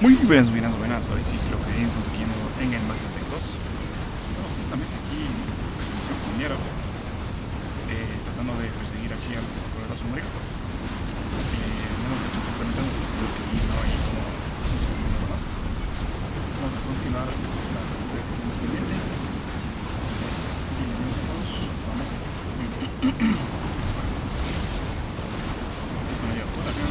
Muy buenas, soy Sigiloco Games, estamos aquí en el Mass Effect 2. Estamos justamente aquí en misión con Liara, tratando de perseguir aquí al corredor sombrío. No hemos hecho complementando porque aquí no hay como nada más. Vamos a continuar la historia que tenemos pendiente. Así que, bienvenidos a todos, vamos a esto me lleva por acá.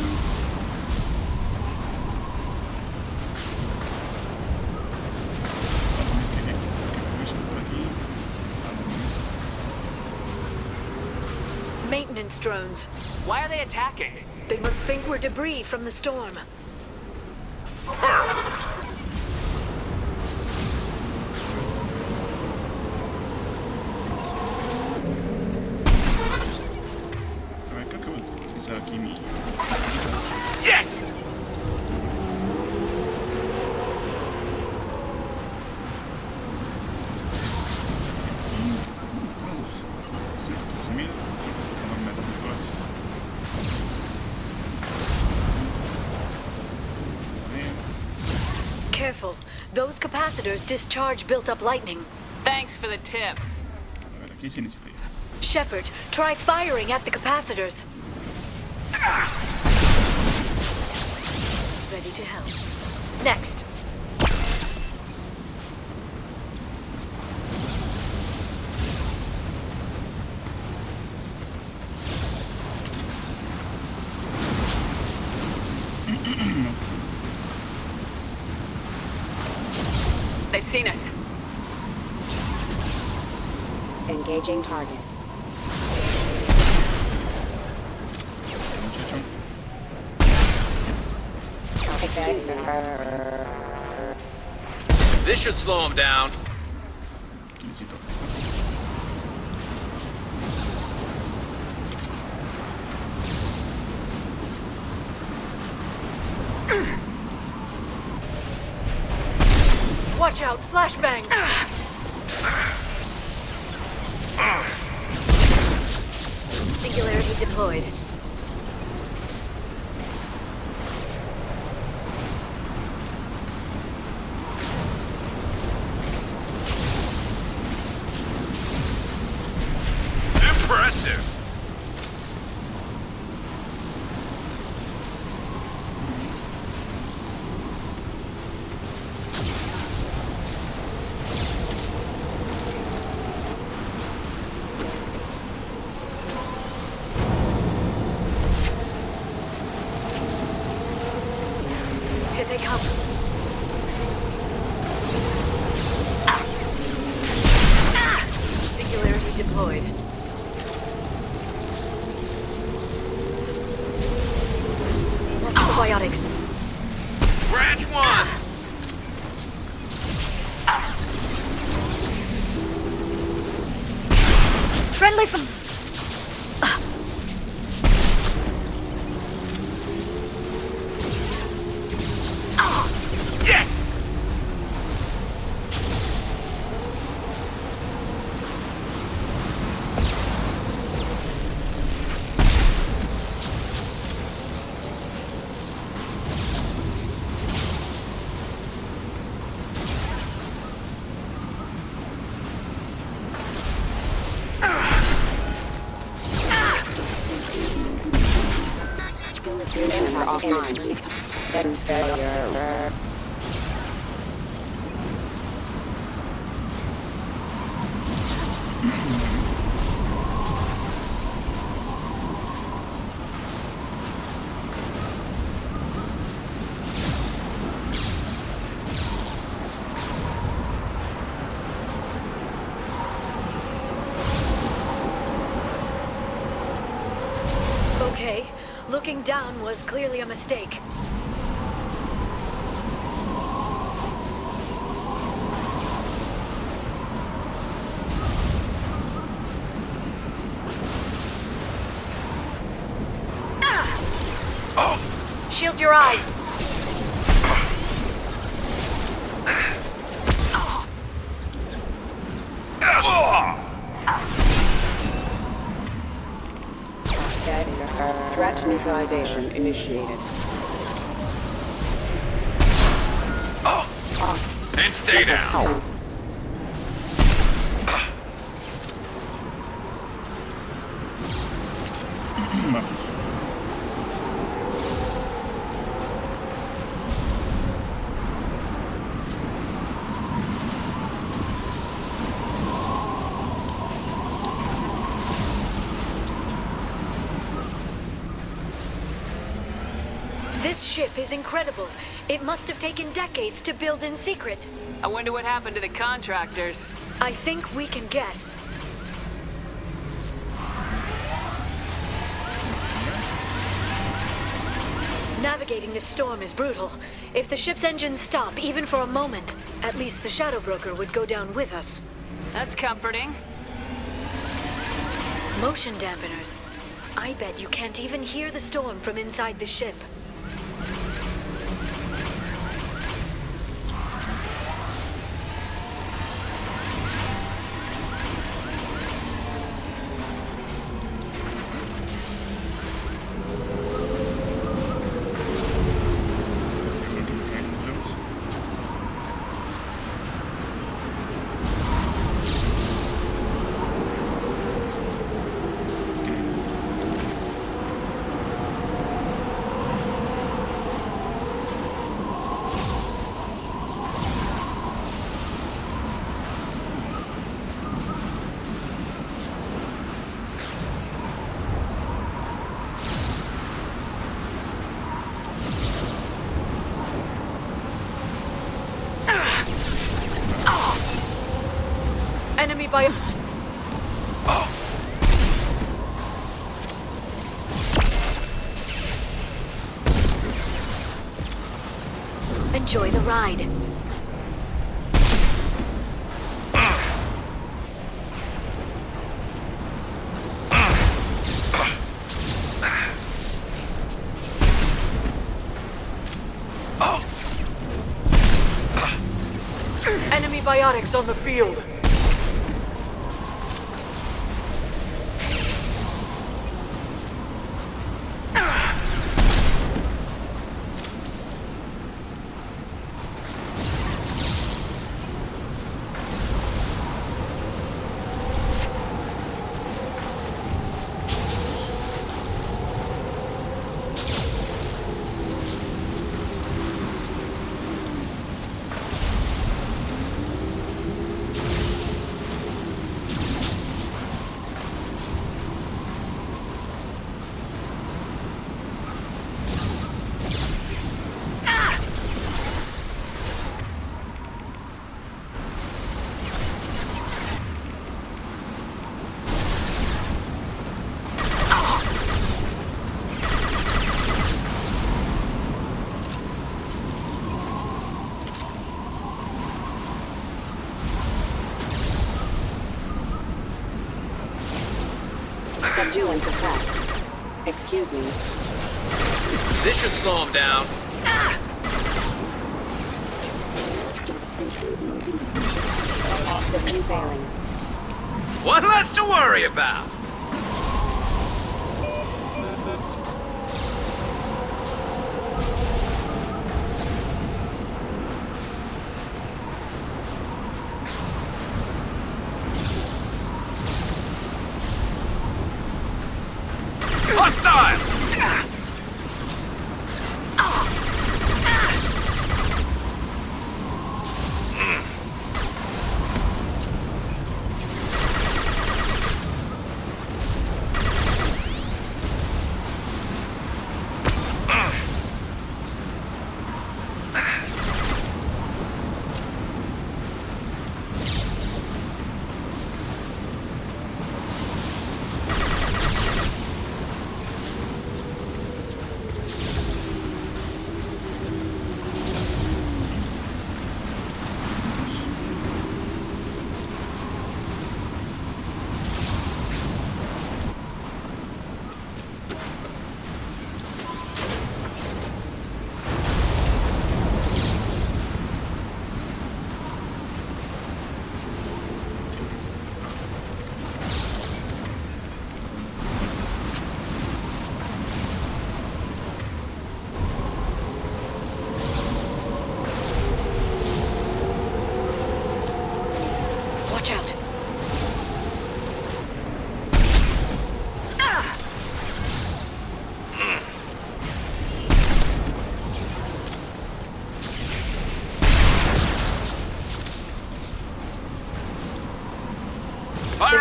Maintenance drones. Why are they attacking? They must think we're debris from the storm. A ver, creo que voy a utilizar aquí mi... Yes! Careful. Those capacitors discharge built-up lightning. Thanks for the tip. A ver, aquí sí necesito esto. Shepard, try firing at the capacitors. Ready to help. Next. They've seen us. Engaging target. This should slow him down. Aquí necesito esto. Watch out, flashbangs! Singularity deployed. Impressive. Here they come. Singularity deployed. Antibiotics. Branch one. Friendly from... Yes. That's failure. Okay, looking down was clearly a mistake. Shield your eyes. Threat neutralization initiated. And stay down. Vamos. This ship is incredible. It must have taken decades to build in secret. I wonder what happened to the contractors. I think we can guess. Navigating this storm is brutal. If the ship's engines stop, even for a moment, at least the Shadow Broker would go down with us. That's comforting. Motion dampeners. I bet you can't even hear the storm from inside the ship. ¿Estás seguro que me caen los huevos? Enemy by... Enjoy the ride. Enemy biotics on the field. Subdue and suppress. Excuse me. This should slow him down. System failing. One less to worry about. Hostile!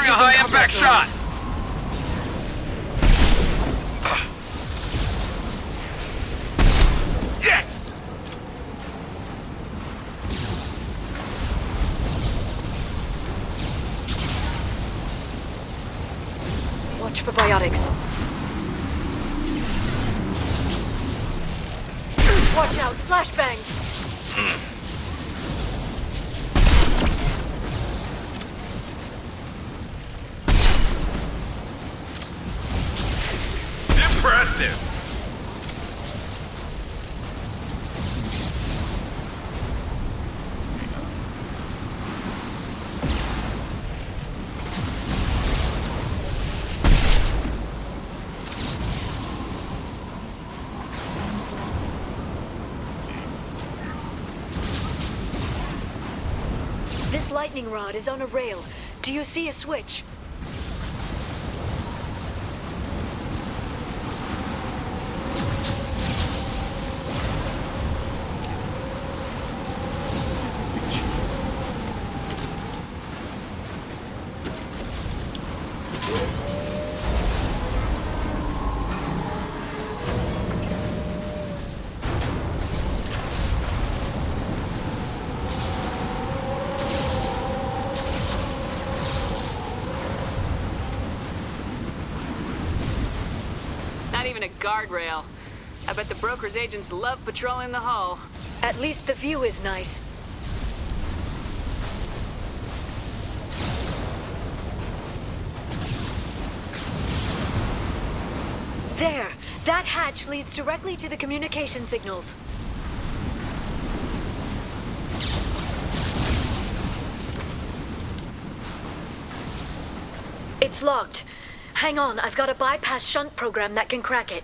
a high-impact shot! Yes! Watch for biotics. Watch out, flashbangs! Impressive! This lightning rod is on a rail. Do you see a switch? Not even a guardrail. I bet the broker's agents love patrolling the hull. At least the view is nice. There! That hatch leads directly to the communication signals. It's locked. Hang on, I've got a bypass shunt program that can crack it.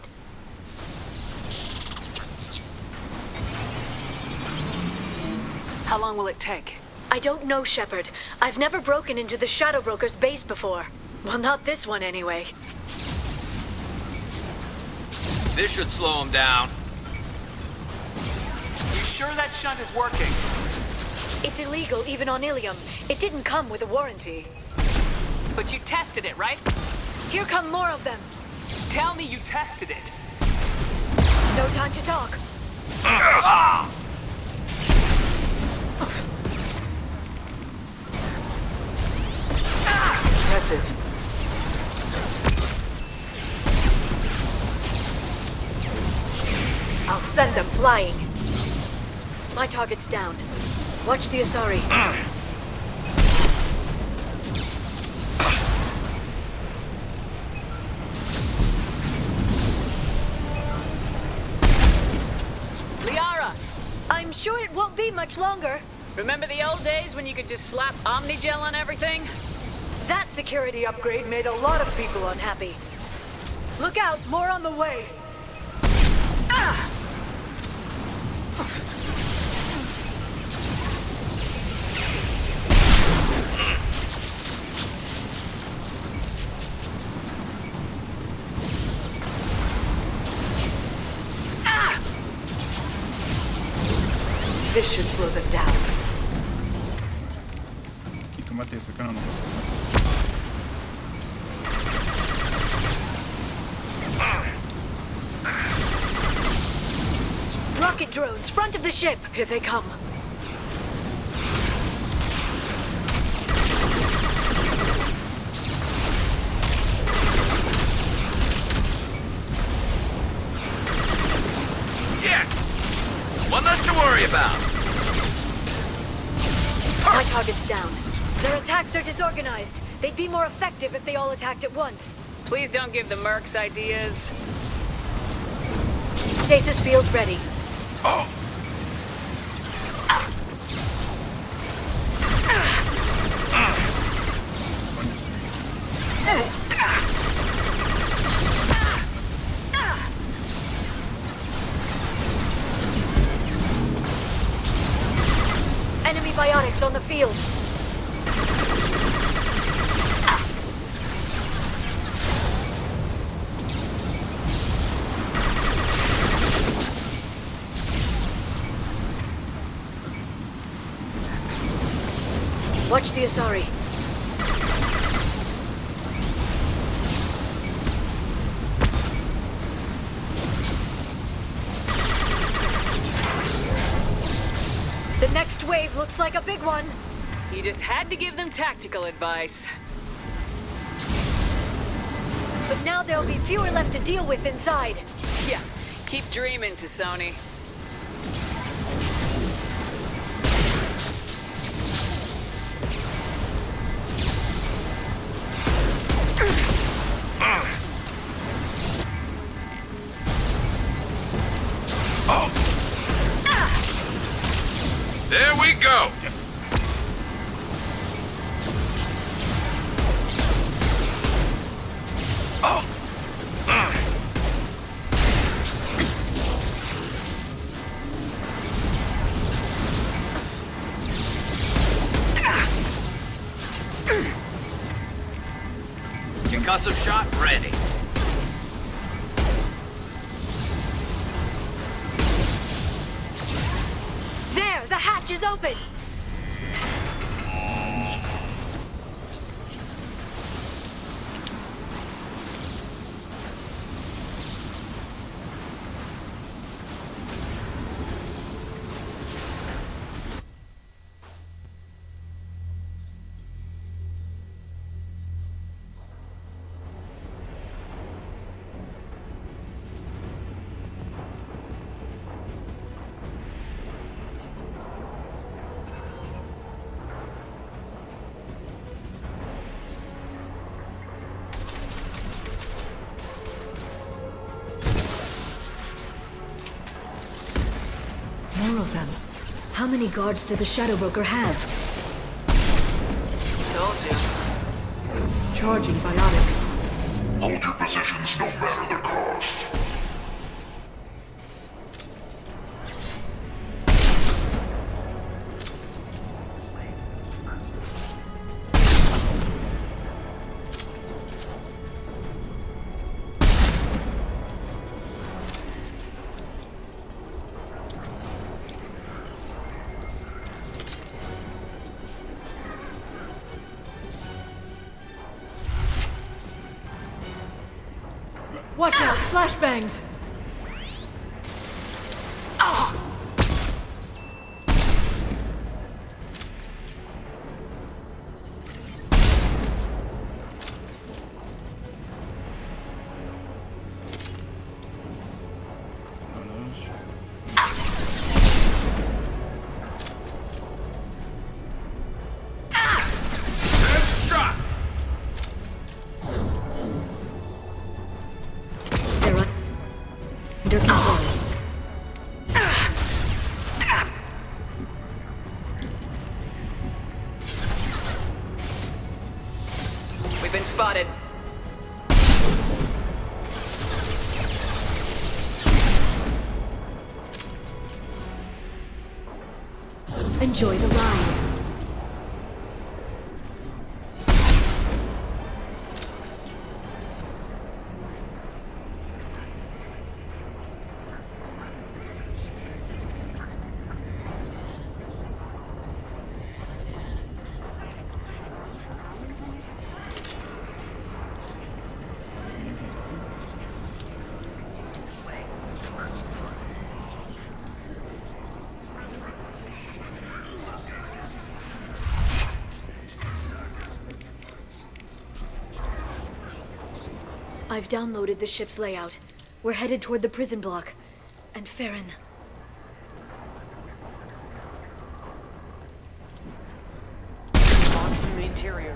How long will it take? I don't know, Shepard. I've never broken into the Shadow Broker's base before. Well, not this one anyway. This should slow him down. You sure that shunt is working? It's illegal even on Ilium. It didn't come with a warranty. But you tested it, right? Here come more of them. Tell me you tested it. No time to talk. Impressive. I'll send them flying. My target's down. Watch the Asari. Liara! I'm sure it won't be much longer. Remember the old days when you could just slap Omnigel on everything? That security upgrade made a lot of people unhappy. Look out, more on the way. Ah! This should slow them down. Y combate cercano no pasa. Rocket drones, front of the ship. Here they come. Yes! One less to worry about. My target's down. Their attacks are disorganized. They'd be more effective if they all attacked at once. Please don't give the mercs ideas. Stasis field ready. Oh! Enemy biotics on the field. Watch the Asari. The next wave looks like a big one. You just had to give them tactical advice. But now there'll be fewer left to deal with inside. Yeah, keep dreaming, Tassoni. There we go. Yes. Concussive shot ready. There, the hatch is open. More of them. How many guards do the Shadow Broker have? Told you. Charging biotics. Hold your positions no matter the cost. Watch out, flashbangs! Shot. They're under control. We've been spotted. Enjoy the ride. I've downloaded the ship's layout. We're headed toward the prison block. And Farron. Launch from the interior.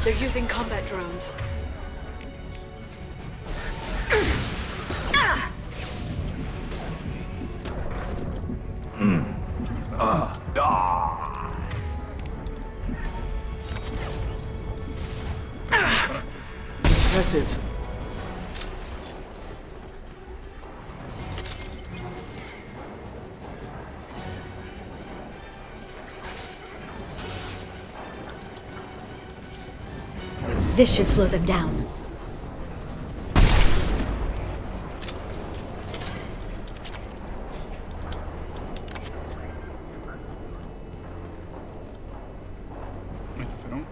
They're using combat drones. Impressive. This should slow them down. Ahí está Ferón.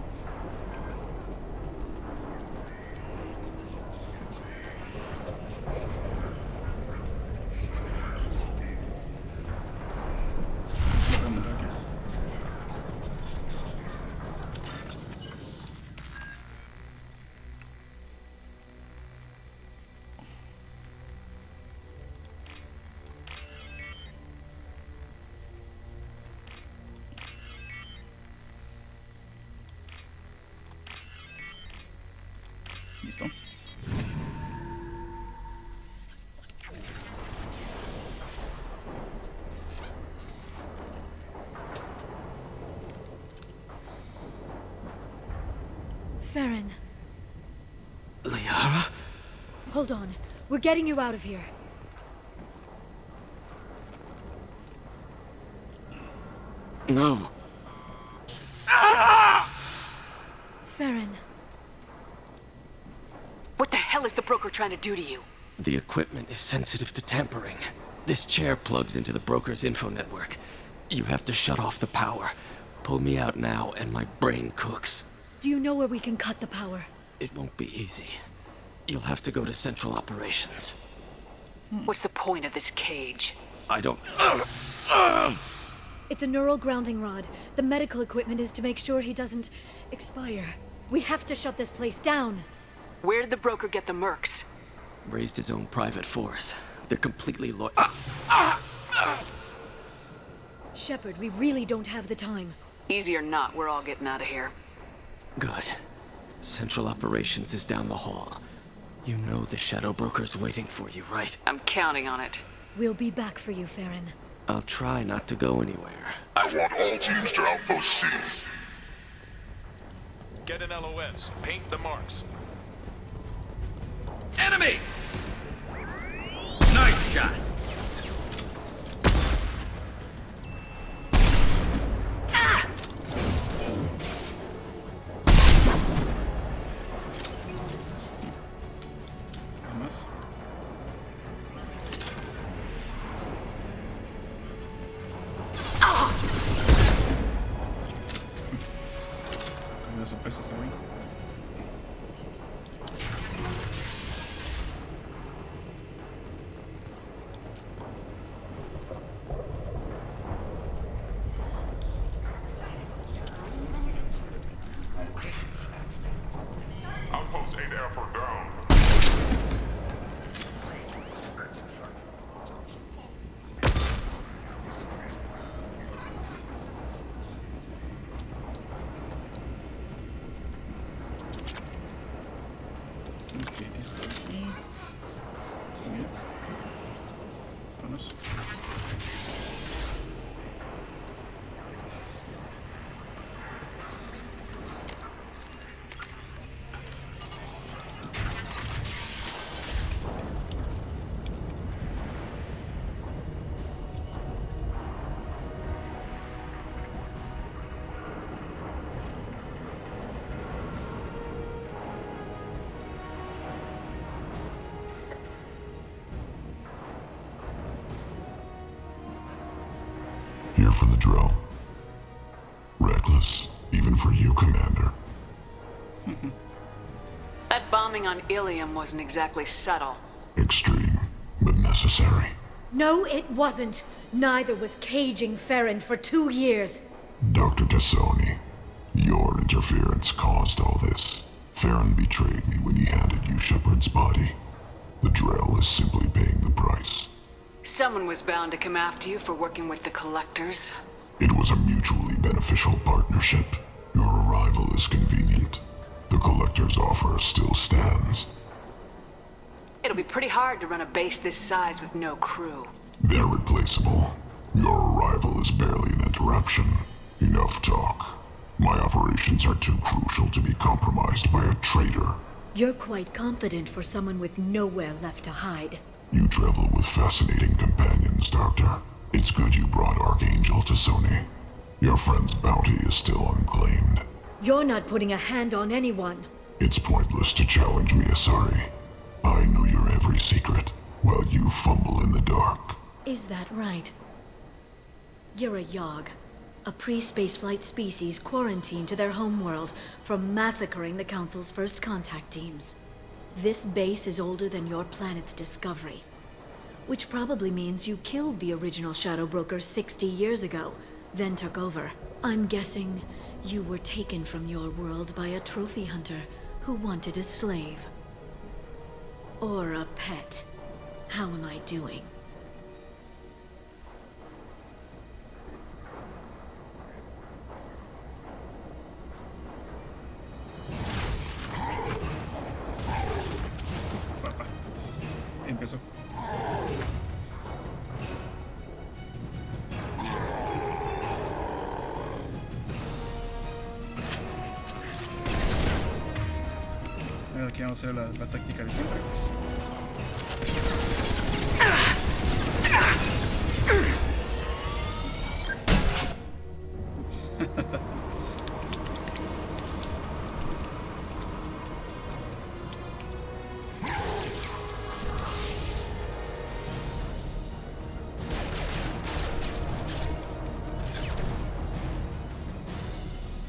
Vamos aquí. Listo. Farron, Liara? hold on. We're getting you out of here. No. Farron, What the hell is the broker trying to do to you? The equipment is sensitive to tampering. This chair plugs into the broker's info network. You have to shut off the power. Pull me out now and my brain cooks. do you know where we can cut the power? It won't be easy. You'll have to go to Central Operations. What's the point of this cage? I don't... It's a neural grounding rod. The medical equipment is to make sure he doesn't expire. We have to shut this place down. Where did the broker get the mercs? Raised his own private force. They're completely Shepard, we really don't have the time. Easy or not, we're all getting out of here. Good. Central Operations is down the hall. You know the Shadow Broker's waiting for you, right? I'm counting on it. We'll be back for you, Farron. I'll try not to go anywhere. I want all teams to Outpost C. Get an LOS. Paint the marks. Enemy! Nice shot! Más. Como de sorpresa ese güey. Outpost 8F are down. Ok, listo aquí. Muy bien. Vámonos. Here for the drill. Reckless, even for you, Commander. That bombing on Ilium wasn't exactly subtle. Extreme, but necessary. No, it wasn't. Neither was caging Farron for 2 years. Dr. Tassoni, your interference caused all this. Farron betrayed me when he handed you Shepard's body. The Drell is simply paying the price. Someone was bound to come after you for working with the collectors. It was a mutually beneficial partnership. Your arrival is convenient. The Collector's offer still stands. It'll be pretty hard to run a base this size with no crew. They're replaceable. Your arrival is barely an interruption. Enough talk. My operations are too crucial to be compromised by a traitor. You're quite confident for someone with nowhere left to hide. You travel with fascinating companions, Doctor. It's good you brought Archangel to Sony. Your friend's bounty is still unclaimed. You're not putting a hand on anyone. It's pointless to challenge me, Asari. I know your every secret, while you fumble in the dark. Is that right? You're a Yogg, a pre-spaceflight species quarantined to their homeworld from massacring the Council's first contact teams. This base is older than your planet's discovery, which probably means you killed the original Shadow Broker 60 years ago, then took over. I'm guessing you were taken from your world by a trophy hunter who wanted a slave. Or a pet. How am I doing? Empezó. Aquí vamos a hacer la táctica de siempre.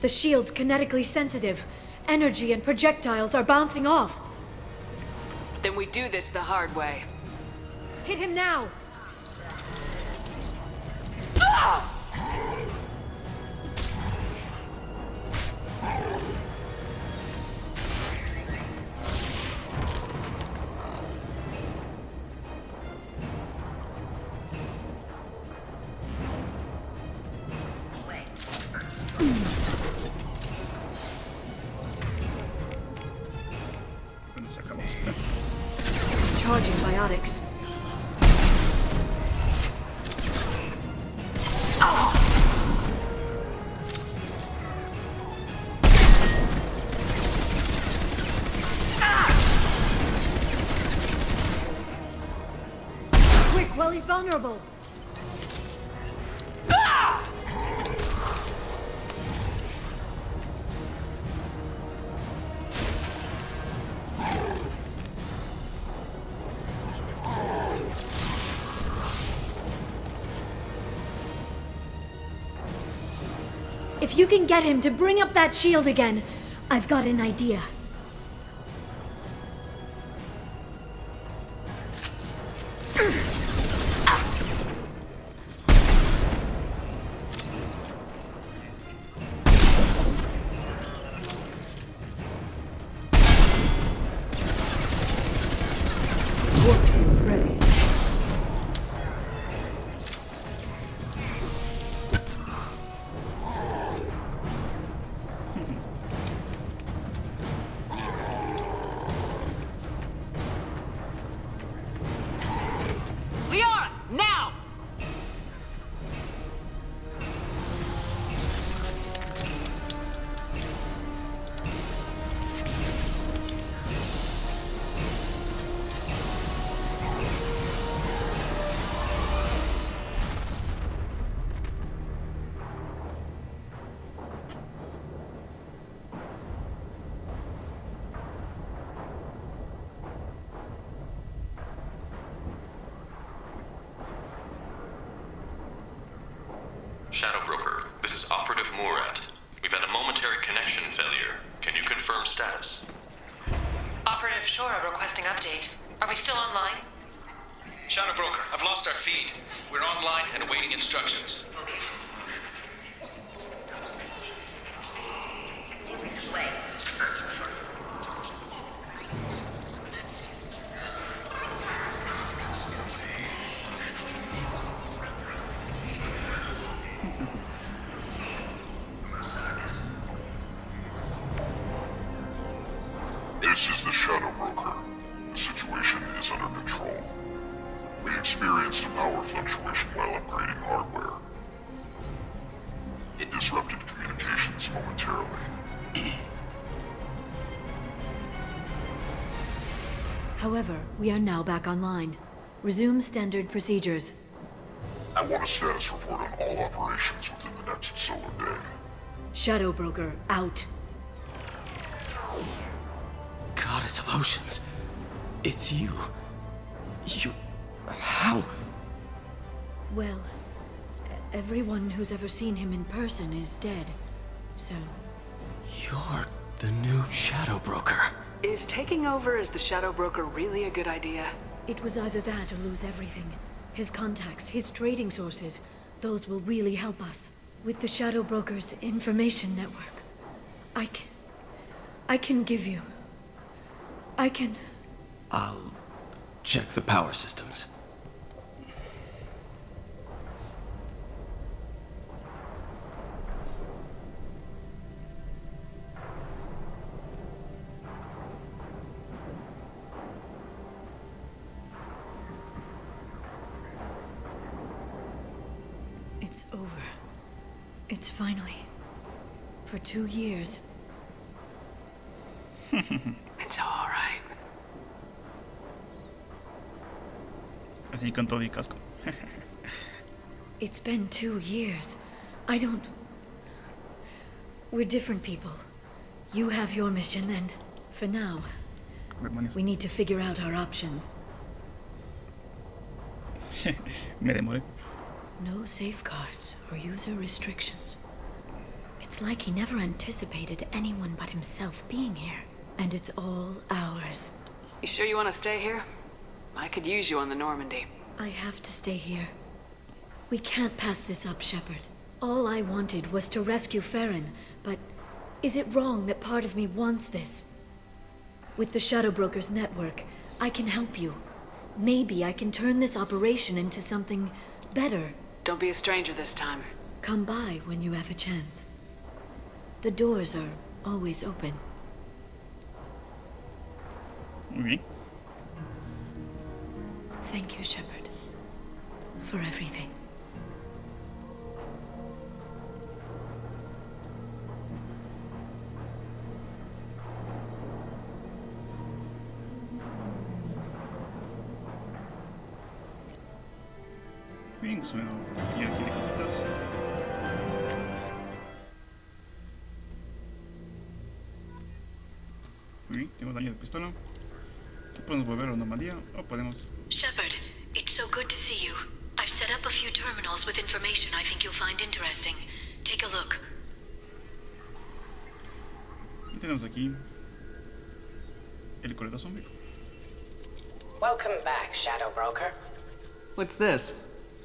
The shield's kinetically sensitive. Energy and projectiles are bouncing off. Then we do this the hard way. Hit him now! Charging biotics. Quick, while he's vulnerable. If you can get him to bring up that shield again, I've got an idea. Liara, now! Shadow Broker, this is Operative Murat. We've had a momentary connection failure. Can you confirm status? Operative Shora requesting update. Are we still online? Shadow Broker, I've lost our feed. We're online and awaiting instructions. This is the Shadow Broker. The situation is under control. We experienced a power fluctuation while upgrading hardware. It disrupted communications momentarily. However, we are now back online. Resume standard procedures. I want a status report on all operations within the next solar day. Shadow Broker, out. Goddess of Oceans. It's you. You... How? Well, everyone who's ever seen him in person is dead, so... You're the new Shadow Broker. Is taking over as the Shadow Broker really a good idea? It was either that or lose everything. His contacts, his trading sources, those will really help us. With the Shadow Broker's information network, I can give you... I'll check the power systems. It's over. It's finally. For 2 years. It's all right. Así con todo y casco. It's been 2 years. I don't... We're different people. You have your mission, and for now, we need to figure out our options. Me demoré. No safeguards or user restrictions. It's like he never anticipated anyone but himself being here. And it's all ours. You sure you want to stay here? I could use you on the Normandy. I have to stay here. We can't pass this up, Shepard. All I wanted was to rescue Farron, but is it wrong that part of me wants this? With the Shadow Broker's network, I can help you. Maybe I can turn this operation into something better. Don't be a stranger this time. Come by when you have a chance. The doors are always open. Muy bien. Thank you, Shepard, for everything. Bien, pues bueno, y aquí de cositas. Muy bien, tengo daño de pistola. Aquí podemos volver a la normalidad o podemos... Shepard, it's so good to see you. I've set up a few terminals with information I think you'll find interesting. Take a look. Y tenemos aquí el corredor sombrío. Welcome back, Shadow Broker. What's this?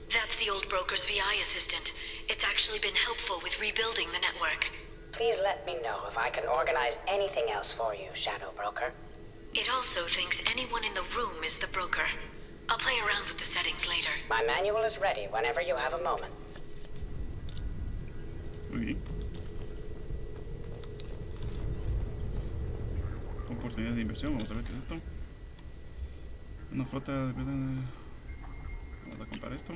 That's the old broker's VI assistant. It's actually been helpful with rebuilding the network. Please let me know if I can organize anything else for you, Shadow Broker. It also thinks anyone in the room is the broker. I'll play around with the settings later. My manual is ready whenever you have a moment. Muy bien. Oportunidades de inversión, vamos a ver qué es esto. Una flota de... Vamos a comprar esto.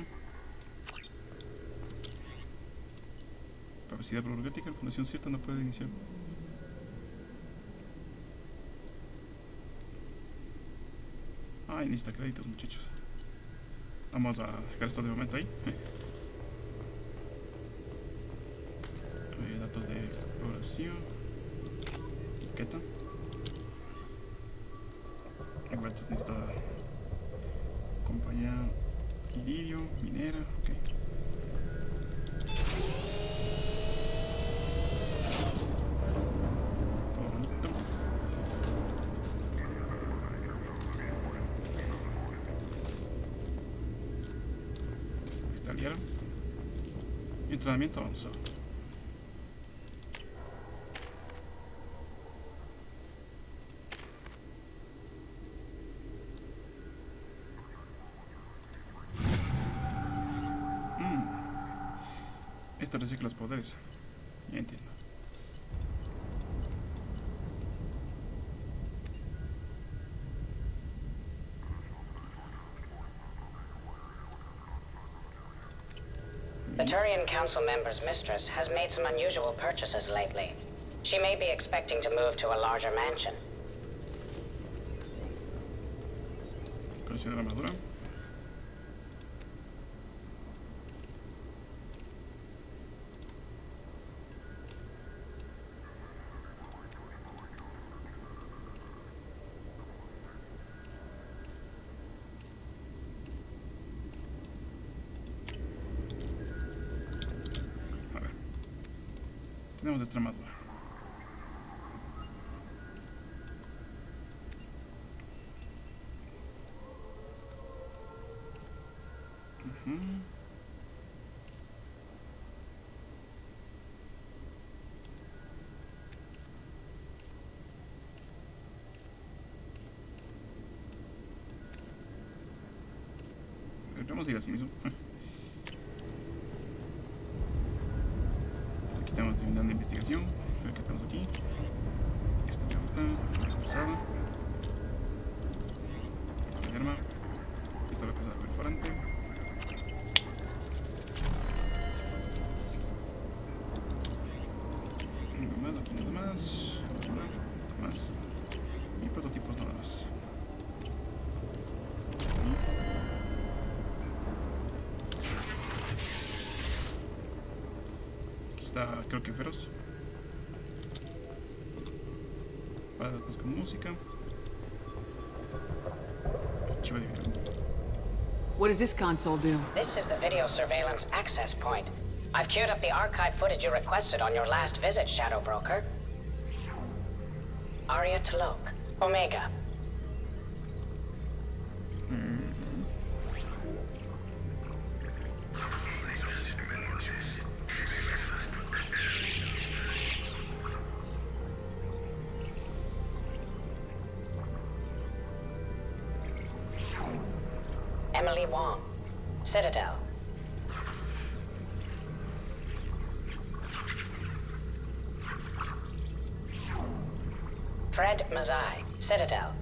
Capacidad prorrogática, la fundación cierta no puede iniciar. Ay, necesita créditos, muchachos. Vamos a dejar esto de momento ahí. Datos de exploración. Etiqueta. Igual esto necesita compañía iridio, minera, ok. Todo bonito. Ahí está Liara. Entrenamiento avanzado. Esto recicla los poderes. Ya entiendo. The Turian Council member's mistress has made some unusual purchases lately. She may be expecting to move to a larger mansion. Precio de la armadura. Tenemos destramado. Vamos a ir así mismo. Aquí estamos terminando investigación. A ver qué tenemos aquí. Esta me gusta. Pasada. El arma. Esto lo que pasa perforante. Nada más, aquí nada más. Nada más. Y prototipos nada más. Está, creo que feroz. Para datos con música. Archivo de video. What does this console do? This is the video surveillance access point. I've queued up the archive footage you requested on your last visit, Shadow Broker. Aria Talok, Omega. Emily Wong, Citadel. Fred Mazai, Citadel.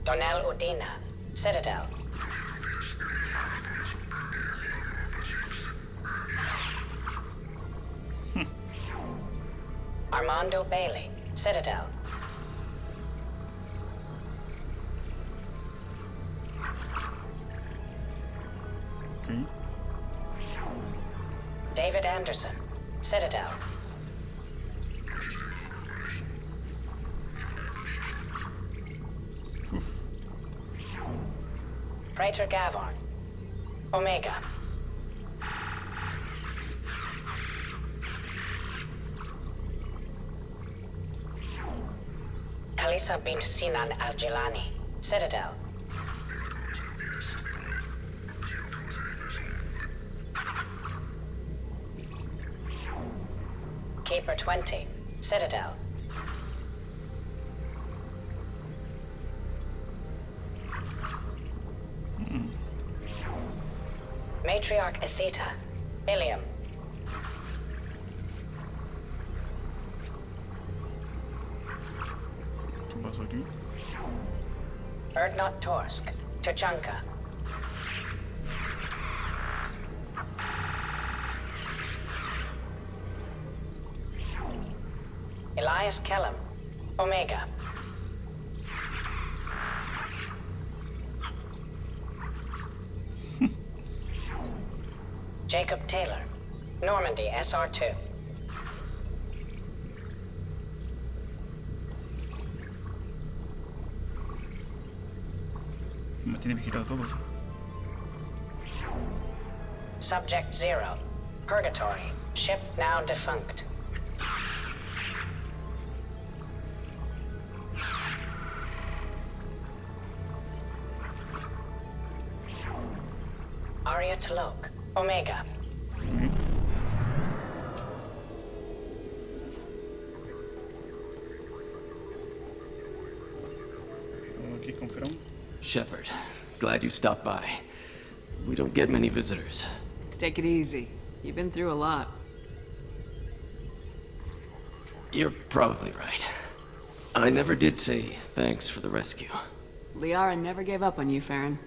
Donnell Udina, Citadel. Armando Bailey, Citadel. Okay. David Anderson, Citadel. Praetor Gavorn, Omega. Kalisa bint Sinan Al-Jilani, Citadel. Keeper 20, Citadel. Matriarch Atheta, Ilium. ¿Qué pasó aquí? Erdnot Torsk, Tuchanka. Elias Kellum, Omega. Jacob Taylor, Normandy SR2. Me tiene vigilado todos. Subject 0, Purgatory, ship now defunct. Aria Talok, Omega. Aquí confirmo. Shepard, glad you stopped by. We don't get many visitors. Take it easy. You've been through a lot. You're probably right. I never did say thanks for the rescue. Liara never gave up on you, Farron.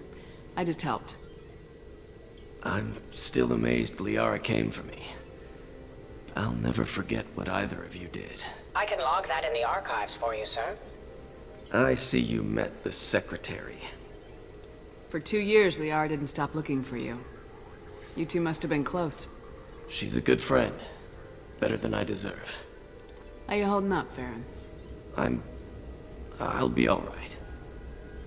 I just helped. I'm still amazed Liara came for me. I'll never forget what either of you did. I can log that in the archives for you, sir. I see you met the secretary. For 2 years, Liara didn't stop looking for you. You two must have been close. She's a good friend. Better than I deserve. How you holding up, Farron? I'll be all right.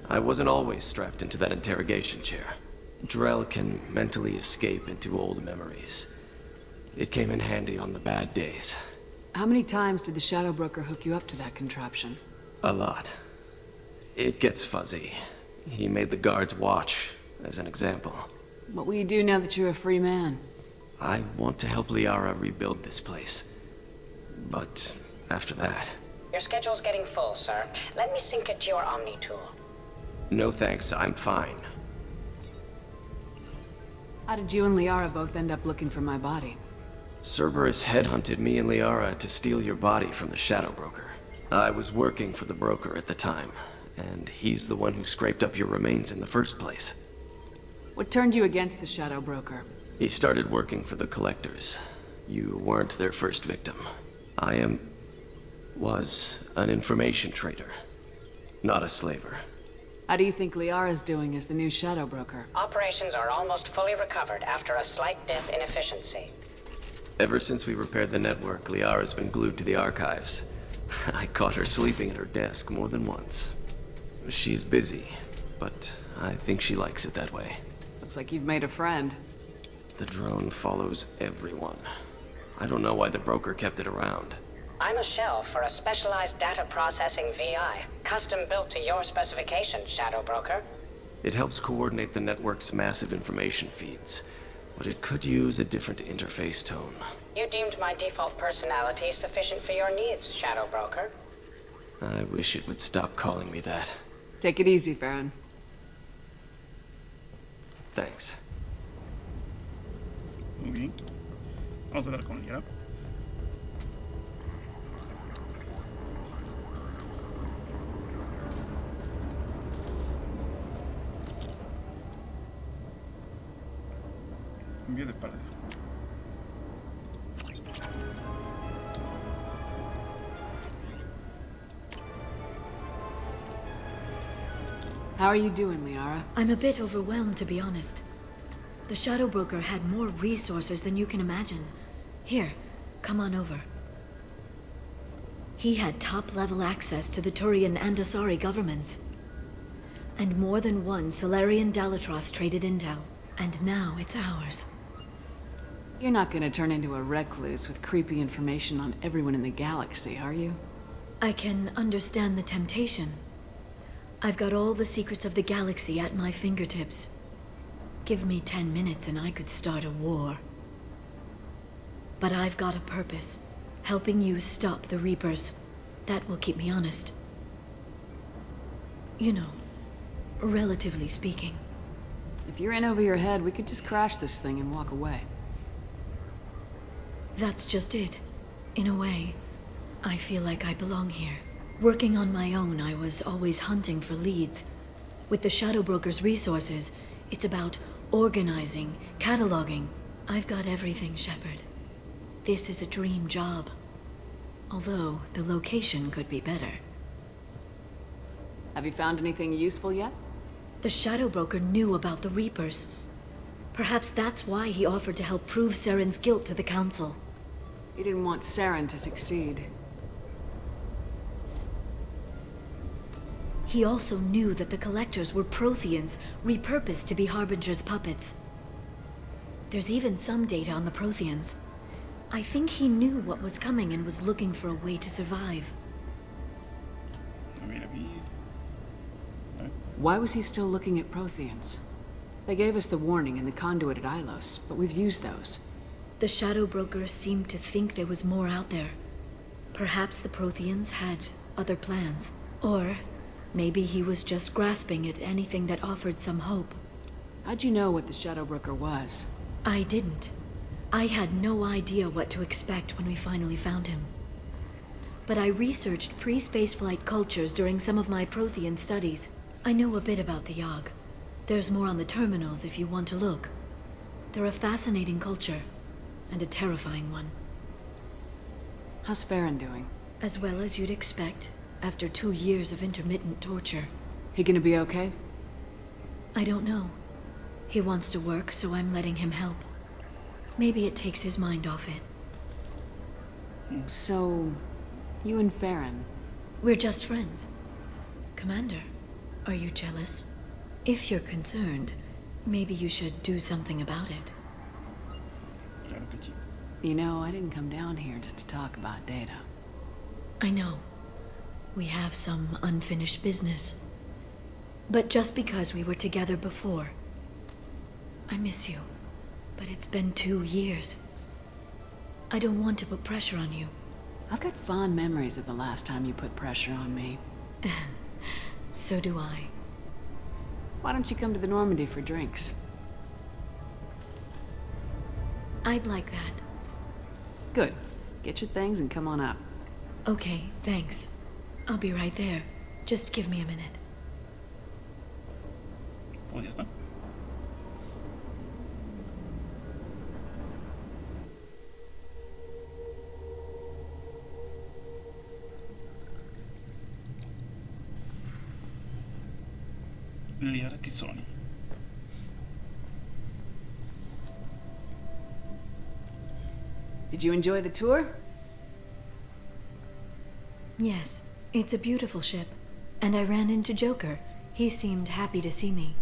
I wasn't always strapped into that interrogation chair. Drell can mentally escape into old memories. It came in handy on the bad days. How many times did the Shadow Broker hook you up to that contraption? A lot. It gets fuzzy. He made the guards watch, as an example. What will you do now that you're a free man? I want to help Liara rebuild this place. But after that... Your schedule's getting full, sir. Let me sync it to your Omni tool. No thanks, I'm fine. How did you and Liara both end up looking for my body? Cerberus headhunted me and Liara to steal your body from the Shadow Broker. I was working for the broker at the time, and he's the one who scraped up your remains in the first place. What turned you against the Shadow Broker? He started working for the Collectors. You weren't their first victim. I was an information trader, not a slaver. How do you think Liara's doing as the new Shadow Broker? Operations are almost fully recovered after a slight dip in efficiency. Ever since we repaired the network, Liara's been glued to the archives. I caught her sleeping at her desk more than once. She's busy, but I think she likes it that way. Looks like you've made a friend. The drone follows everyone. I don't know why the broker kept it around. I'm a shell for a specialized data processing VI, custom built to your specifications, Shadow Broker. It helps coordinate the network's massive information feeds, but it could use a different interface tone. You deemed my default personality sufficient for your needs, Shadow Broker. I wish it would stop calling me that. Take it easy, Farron. Thanks. Muy bien. Vamos a hablar con Liara. Envío de parte. How are you doing, Liara? I'm a bit overwhelmed, to be honest. The Shadow Broker had more resources than you can imagine. Here, come on over. He had top-level access to the Turian and Asari governments. And more than one Solarian Dalatros traded intel. And now it's ours. You're not gonna turn into a recluse with creepy information on everyone in the galaxy, are you? I can understand the temptation. I've got all the secrets of the galaxy at my fingertips. Give me 10 minutes and I could start a war. But I've got a purpose. Helping you stop the Reapers. That will keep me honest. You know, relatively speaking. If you're in over your head, we could just crash this thing and walk away. That's just it. In a way, I feel like I belong here. Working on my own, I was always hunting for leads. With the Shadow Broker's resources, it's about organizing, cataloging. I've got everything, Shepard. This is a dream job. Although, the location could be better. Have you found anything useful yet? The Shadow Broker knew about the Reapers. Perhaps that's why he offered to help prove Saren's guilt to the Council. He didn't want Saren to succeed. He also knew that the Collectors were Protheans, repurposed to be Harbinger's puppets. There's even some data on the Protheans. I think he knew what was coming and was looking for a way to survive. Why was he still looking at Protheans? They gave us the warning in the conduit at Ilos, but we've used those. The Shadow Broker seemed to think there was more out there. Perhaps the Protheans had other plans. Or maybe he was just grasping at anything that offered some hope. How'd you know what the Shadow Broker was? I didn't. I had no idea what to expect when we finally found him. But I researched pre-spaceflight cultures during some of my Prothean studies. I know a bit about the Yogg. There's more on the terminals if you want to look. They're a fascinating culture, and a terrifying one. How's Farron doing? As well as you'd expect, after 2 years of intermittent torture. He gonna be okay? I don't know. He wants to work, so I'm letting him help. Maybe it takes his mind off it. So, you and Farron? We're just friends. Commander, Are you jealous? If you're concerned, maybe you should do something about it. Claro que sí. You know, I didn't come down here just to talk about Data. I know. We have some unfinished business. But just because we were together before, I miss you. But it's been 2 years. I don't want to put pressure on you. I've got fond memories of the last time you put pressure on me. So do I. Why don't you come to the Normandy for drinks? I'd like that. Good. Get your things and come on up. Okay, thanks. I'll be right there. Just give me a minute. Pues ya está. Liara Tizoni. Did you enjoy the tour? Yes, it's a beautiful ship. And I ran into Joker. He seemed happy to see me.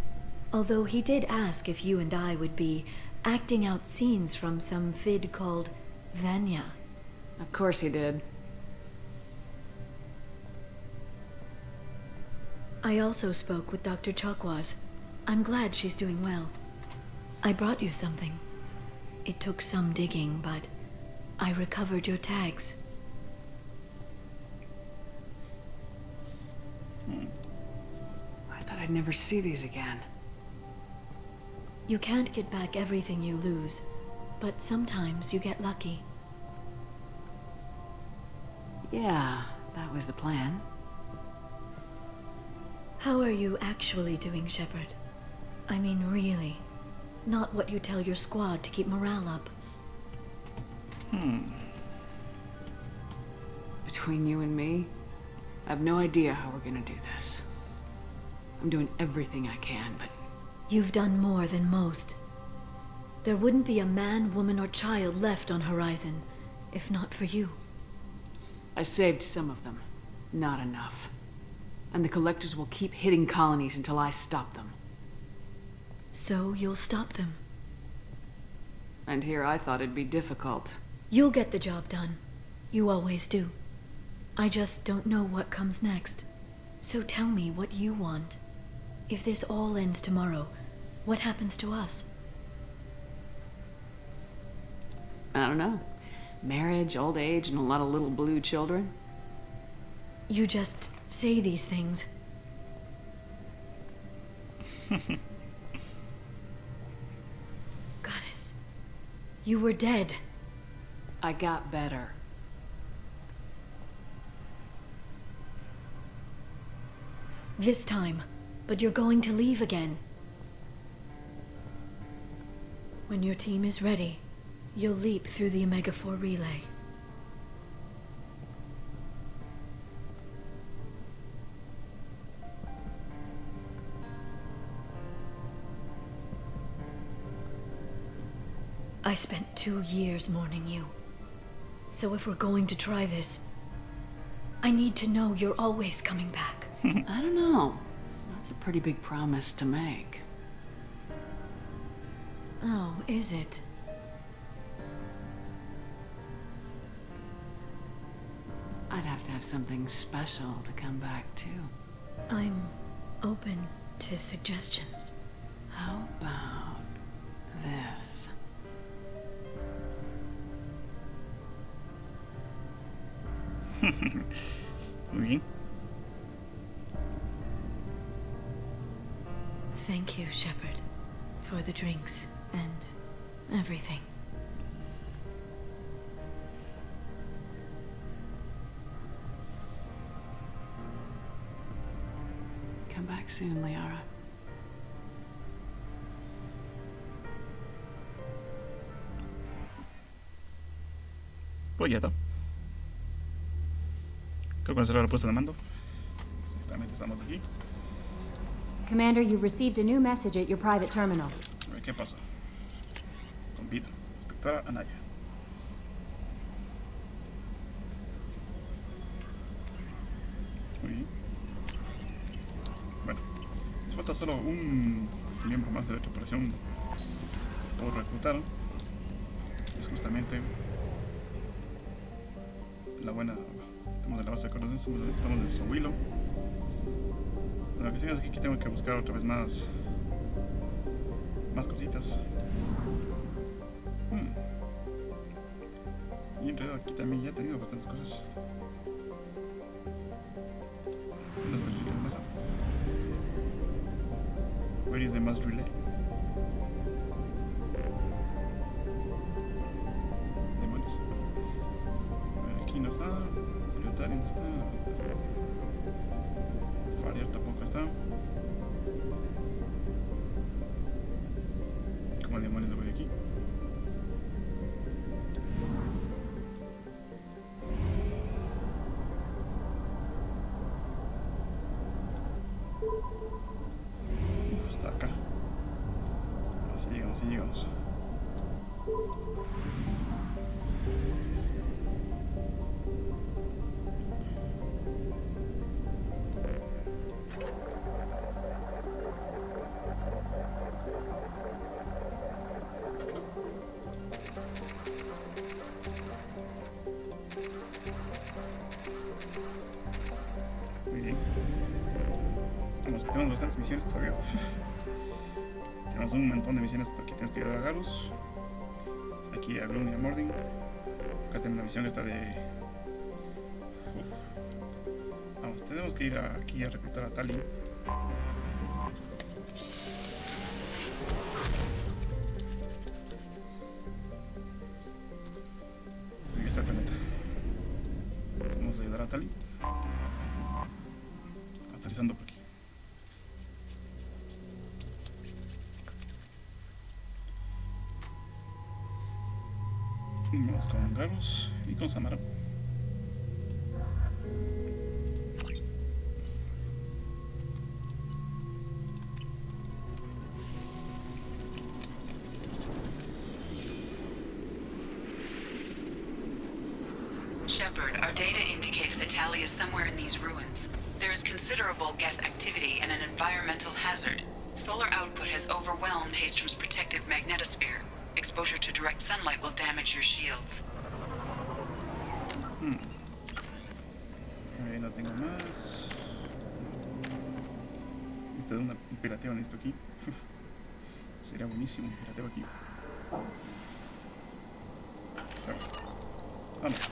Although he did ask if you and I would be acting out scenes from some vid called Vanya. Of course he did. I also spoke with Dr. Chakwas. I'm glad she's doing well. I brought you something. It took some digging, but I recovered your tags. I thought I'd never see these again. You can't get back everything you lose, but sometimes you get lucky. Yeah, that was the plan. How are you actually doing, Shepard? I mean, really. Not what you tell your squad to keep morale up. Between you and me, I have no idea how we're gonna do this. I'm doing everything I can, but... You've done more than most. There wouldn't be a man, woman, or child left on Horizon, if not for you. I saved some of them. Not enough. And the Collectors will keep hitting colonies until I stop them. So you'll stop them. And here I thought it'd be difficult. You'll get the job done. You always do. I just don't know what comes next. So tell me what you want. If this all ends tomorrow, what happens to us? I don't know. Marriage, old age, and a lot of little blue children? You just say these things. Goddess, you were dead. I got better. This time, but you're going to leave again. When your team is ready, you'll leap through the Omega-4 relay. I spent 2 years mourning you. So if we're going to try this, I need to know you're always coming back. I don't know. That's a pretty big promise to make. Oh, is it? I'd have to have something special to come back to. I'm open to suggestions. How about this? Muy bien. Thank you, Shepard, for the drinks and everything. Come back soon, Liara. Pues ya está. Creo que será la puesta de mando. Exactamente, estamos aquí. Commander, you've received a new message at your private terminal. A ver qué pasa. Con vida. Inspectora Anaya. Muy bien. Bueno, falta solo un miembro más de la tripulación por reclutar. Es justamente la buena. Estamos de la base de coordinación, estamos de Sigiloco. Lo que sí es que aquí tengo que buscar otra vez más cositas. Y en realidad aquí también ya he tenido bastantes cosas. ¿Dónde está el relay de masa? Where is the mass relay? Demonios. Aquí no está. Prioritario no está. Fariar tampoco está. ¿Cómo demonios lo voy aquí? Está acá. Así llegamos, así llegamos. Muy bien. Vamos, que tenemos bastantes misiones todavía. Tenemos un montón de misiones que tenemos que ayudar a Garus. Aquí a Gloom y a Mordin. Acá tenemos una misión esta de... Vamos, tenemos que ir aquí a reclutar a Tali. Aquí está el planeta. Vamos a ayudar a Tali. Aterrizando por aquí. Vamos con Garus y con Samara. Shepard, our data indicates that Tali is somewhere in these ruins. There is considerable Geth activity and an environmental hazard. Solar output has overwhelmed Hastrom's protective magnetosphere. Exposure to direct sunlight will damage your shields. No tengo más. Necesito un pirateo en esto aquí. Sería buenísimo un pirateo aquí. Claro. Vamos.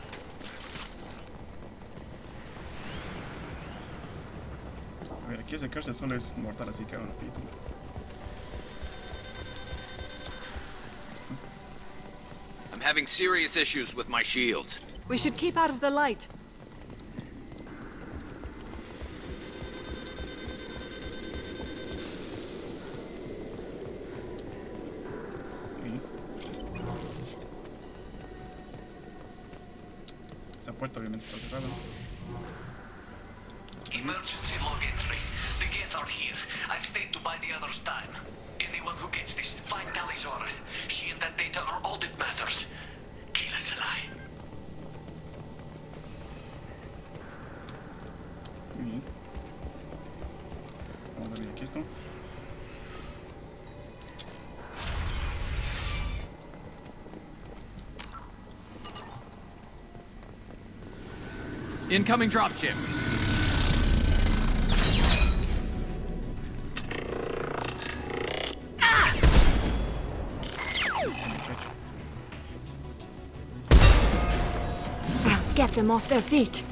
A ver, aquí acercarse solo es mortal, así que hago rapidito. I'm having serious issues with my shields. We should keep out of the light. Esa puerta obviamente está cerrada. Emergency log entry. The Geth are here. I've stayed to buy the others time. Anyone who gets this, find Tali's aura. She and that data are all that matters. Kill us alive. Muy bien. Vamos a abrir aquí esto. Incoming dropship. Get them off their feet.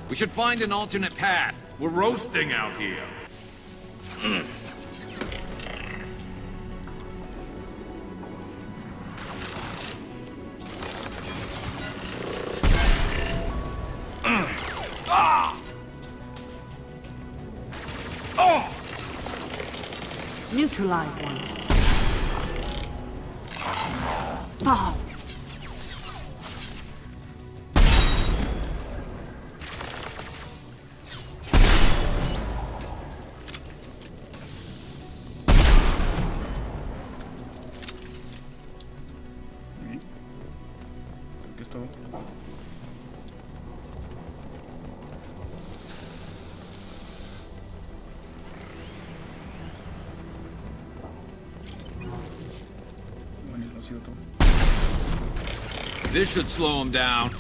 We should find an alternate path. We're roasting out here. Neutralize one. Bow. Creo que es todo. Bueno, eso ha sido todo. This should slow him down.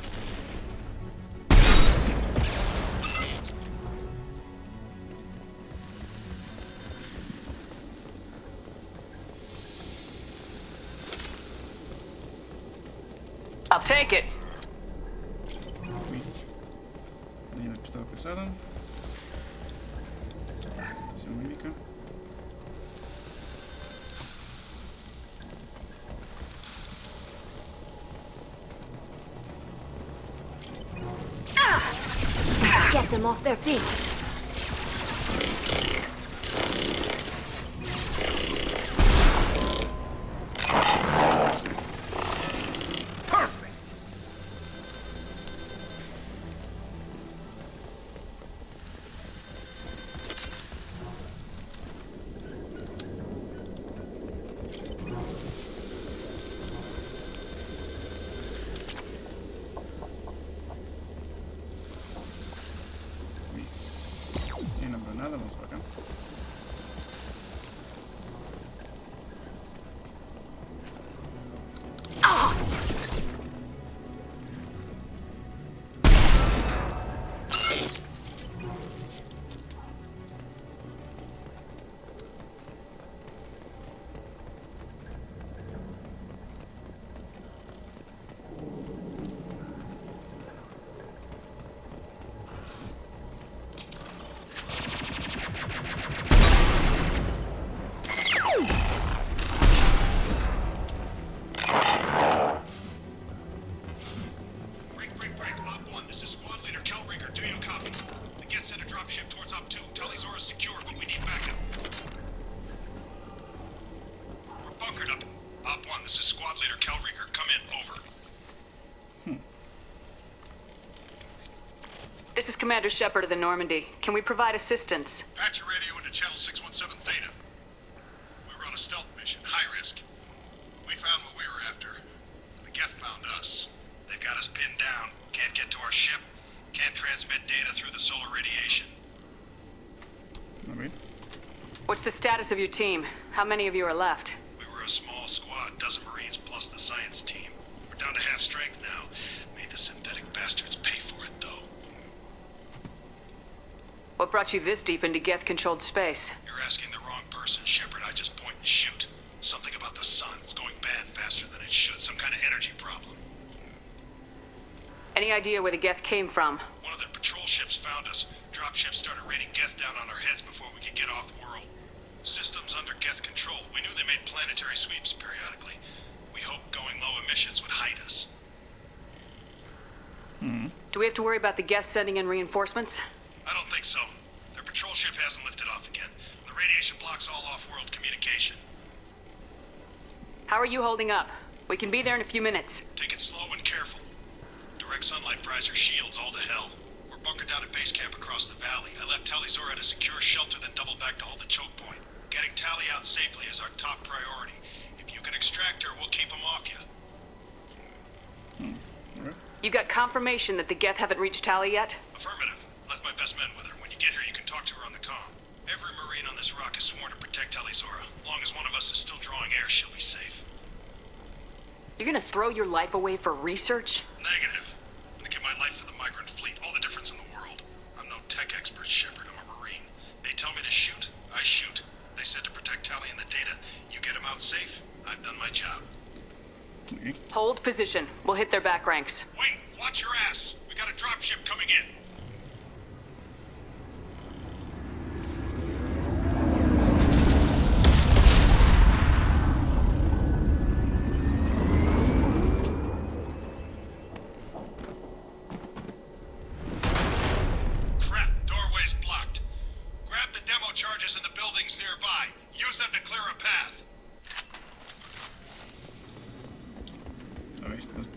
I'll take it. Ahí en el pistola pesada. Estación mímica. Get them off their feet. No veo nada, vamos por acá. This is Commander Shepard of the Normandy. Can we provide assistance? Patch your radio into channel 617 Theta. We were on a stealth mission, high risk. We found what we were after. The Geth found us. They've got us pinned down. Can't get to our ship. Can't transmit data through the solar radiation. Alright. What's the status of your team? How many of you are left? We were a small squad, dozen Marines plus the science team. We're down to half strength now. Made the synthetic bastards pay for it, though. What brought you this deep into Geth-controlled space? You're asking the wrong person, Shepard. I just point and shoot. Something about the sun. It's going bad faster than it should. Some kind of energy problem. Any idea where the Geth came from? One of their patrol ships found us. Dropships started raining Geth down on our heads before we could get off-world. Systems under Geth control. We knew they made planetary sweeps periodically. We hoped going low emissions would hide us. Do we have to worry about the Geth sending in reinforcements? I don't think so. Their patrol ship hasn't lifted off again. The radiation blocks all off-world communication. How are you holding up? We can be there in a few minutes. Take it slow and careful. Direct sunlight fries our shields all to hell. We're bunkered down at base camp across the valley. I left Talizora at a secure shelter, then doubled back to hold the choke point. Getting Tali out safely is our top priority. If you can extract her, we'll keep them off you. You got confirmation that the Geth haven't reached Tali yet? Affirmative. Left my best men with her. When you get here, you can talk to her on the comm. Every Marine on this rock is sworn to protect Talizora. As long as one of us is still drawing air, she'll be safe. You're gonna throw your life away for research? Negative. I'm gonna give my life for the migrant fleet. All the difference in the world. I'm no tech expert, Shepard. I'm a Marine. They tell me to shoot, I shoot. They said to protect Tali and the data. You get them out safe, I've done my job. Hold position. We'll hit their back ranks. Wait, watch your ass. We got a dropship coming in.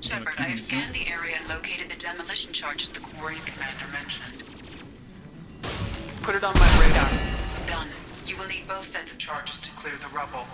Shepard, I have scanned the area and located the demolition charges the quarry commander mentioned. Put it on my radar. Done. You will need both sets of charges to clear the rubble.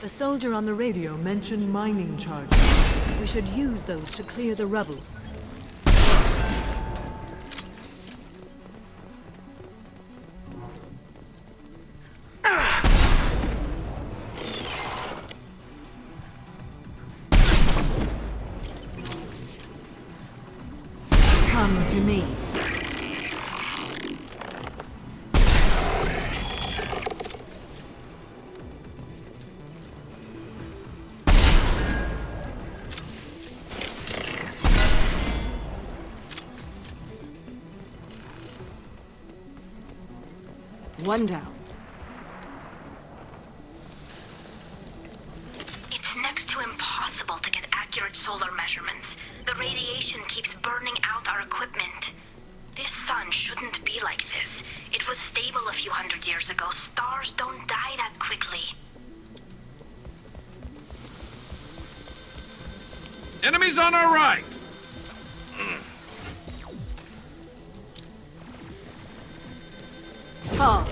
The soldier on the radio mentioned mining charges. We should use those to clear the rubble. Come to me. One down. It's next to impossible to get accurate solar measurements. The radiation keeps burning out our equipment. This sun shouldn't be like this. It was stable a few hundred years ago. Stars don't die that quickly. Enemies on our right! Tall.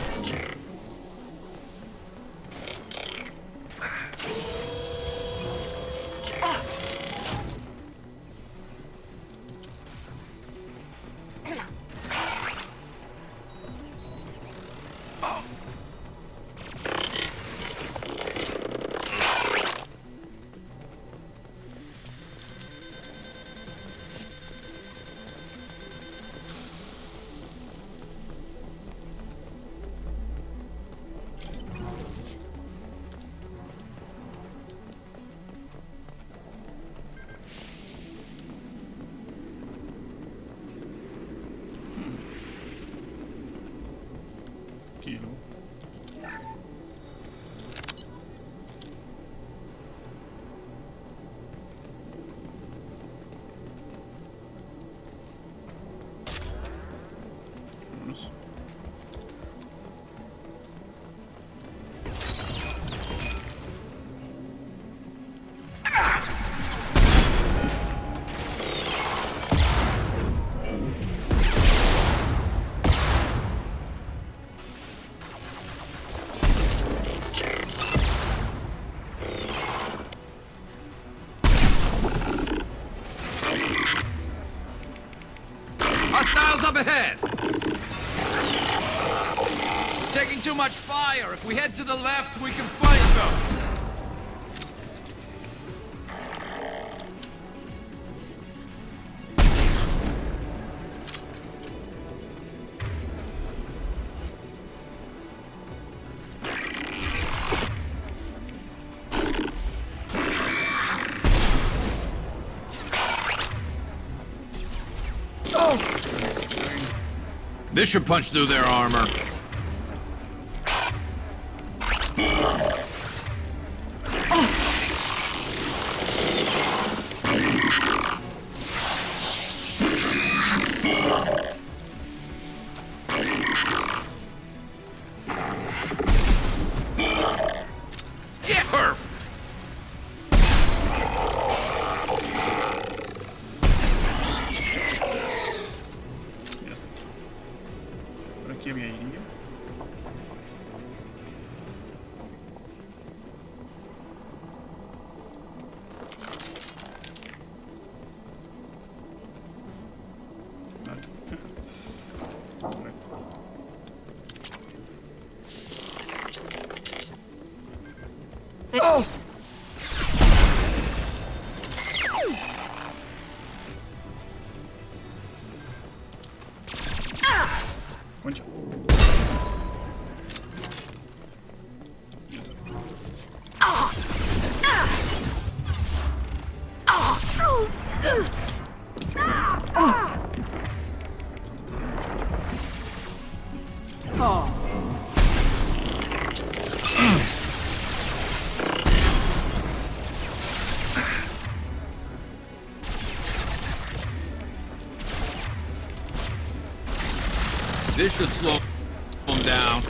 Up ahead! We're taking too much fire. If we head to the left, we can flank them. This should punch through their armor. Get her! Aquí había iría. Oh! Concha. Oh. This should slow him down.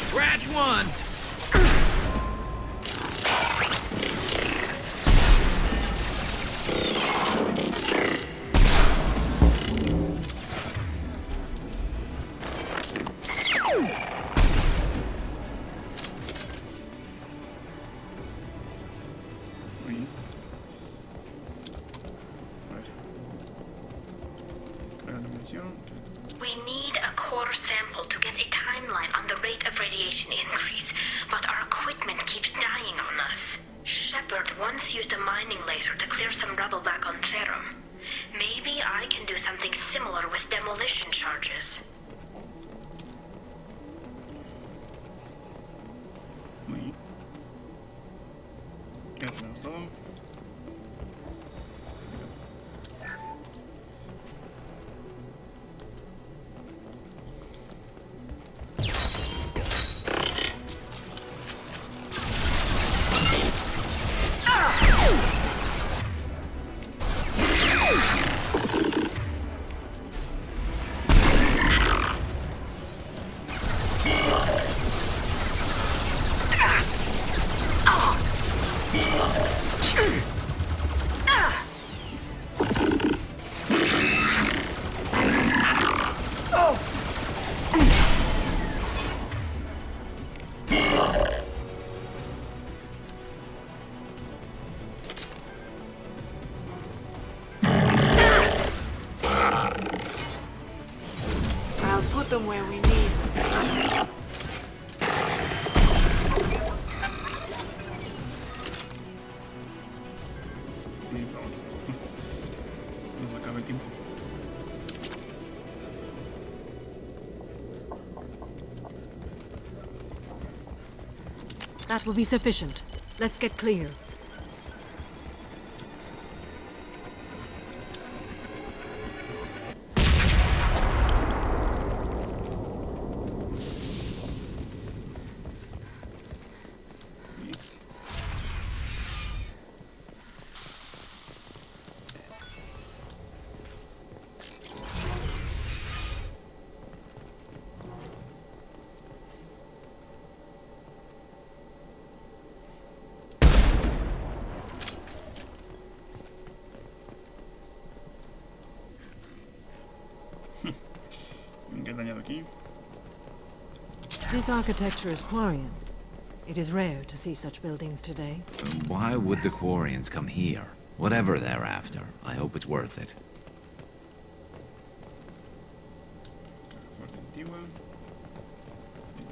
Scratch one! We need a core sample to get a timeline on the rate of radiation increase, but our equipment keeps dying on us. Shepard once used a mining laser to clear some rubble back on Therum. Maybe I can do something similar with demolition charges. Ya tenemos todo. Them where we need them. Se nos acaba el tiempo. That will be sufficient. Let's get clear. ¿Qué dañado aquí? This architecture is Quarian. It is rare to see such buildings today. Why would the Quarians come here? Whatever they're after, I hope it's worth it. Fuerte antigua.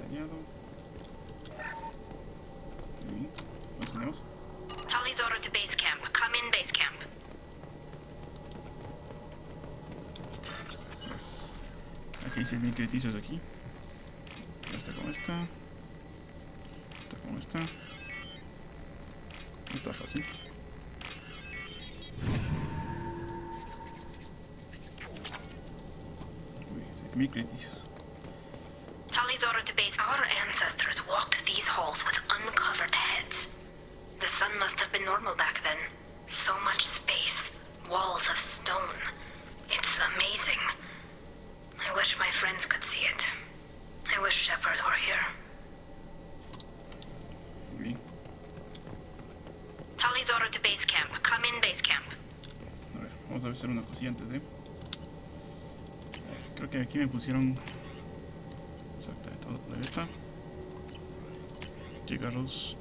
Dañado. ¿Lo tenemos? Tully's order to base camp. Come in base camp. Aquí hay 6000 crediticios aquí. Esta con esta. Esta con esta. Está fácil. Uy, 6000 crediticios. Tully's order to base. Our ancestors walked these halls with uncovered heads. The sun must have been normal back then. So much space. Walls of stone. It's amazing. I wish my friends could see it. I wish Shepard were here. Bien. Tully's order to base camp. Come in base camp. A ver, vamos a hacer una cosilla antes de... Creo que aquí me pusieron... Exactamente, todo por esta. Cigarros.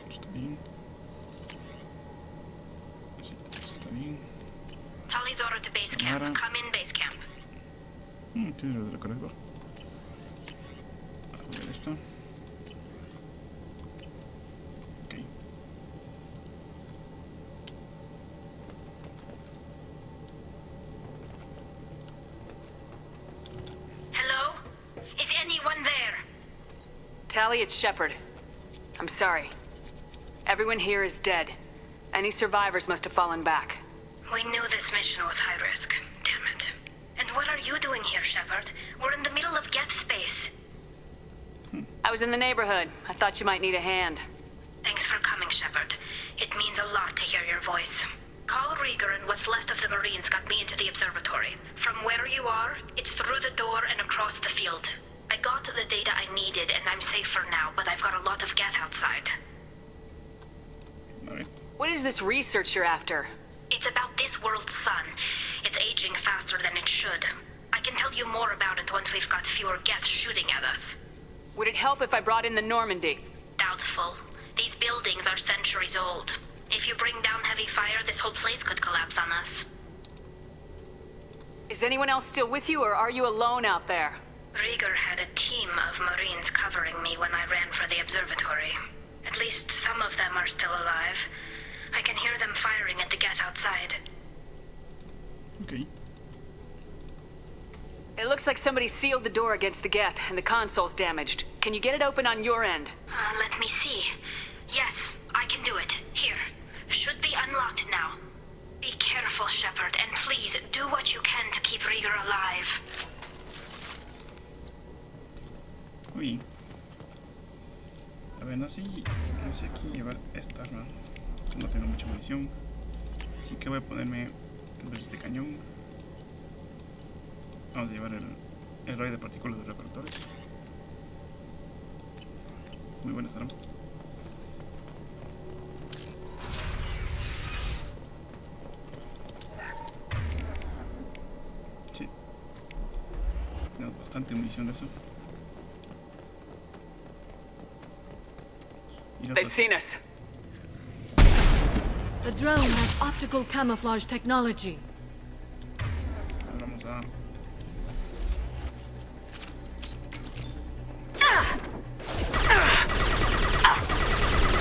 Está bien. Sí, eso está bien. Tully's order to base camp. Liara. Come in base camp. Tiene lo del corredor. A ver esta. Ok. Hello? Tally, it's Shepard. I'm sorry. Everyone here is dead. Any survivors must have fallen back. We knew this mission was high risk. Damn it. And what are you doing here, Shepard? We're in the middle of Geth space. I was in the neighborhood. I thought you might need a hand. Thanks for coming, Shepard. It means a lot to hear your voice. Call Rieger and what's left of the Marines got me into the observatory. From where you are, it's through the door and across the field. I got the data I needed and I'm safe for now, but I've got a lot of Geth outside. What is this research you're after? It's about this world's sun. It's aging faster than it should. I can tell you more about it once we've got fewer Geth shooting at us. Would it help if I brought in the Normandy? Doubtful. These buildings are centuries old. If you bring down heavy fire, this whole place could collapse on us. Is anyone else still with you, or are you alone out there? Rieger had a team of Marines covering me when I ran for the observatory. At least some of them are still alive. I can hear them firing at the Geth outside. Okay. It looks like somebody sealed the door against the Geth, and the console's damaged. Can you get it open on your end? Let me see. Yes, I can do it. Here. Should be unlocked now. Be careful, Shepard, and please do what you can to keep Rieger alive. Muy bien. A ver, no sé aquí llevar esta arma. No tengo mucha munición. Así que voy a ponerme en vez de cañón. Vamos a llevar el rayo de partículas de repertores. Muy buenas armas. Sí. Tenemos bastante munición de eso. They've seen us. The drone has optical camouflage technology. Vamos a...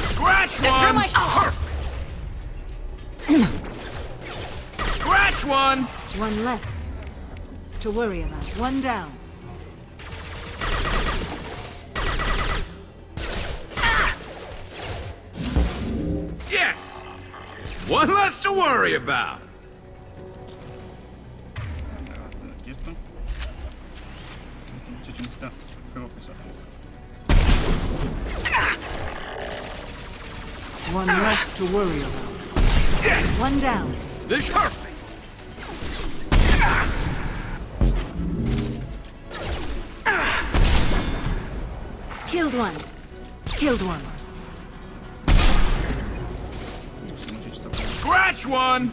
Scratch one! Scratch one! One less to worry about. One down. Yes! One less to worry about. Aquí está. Este muchacho necesita juego pesado. One less to worry about. One down. This hurt me. Killed one. Killed one. Scratch one!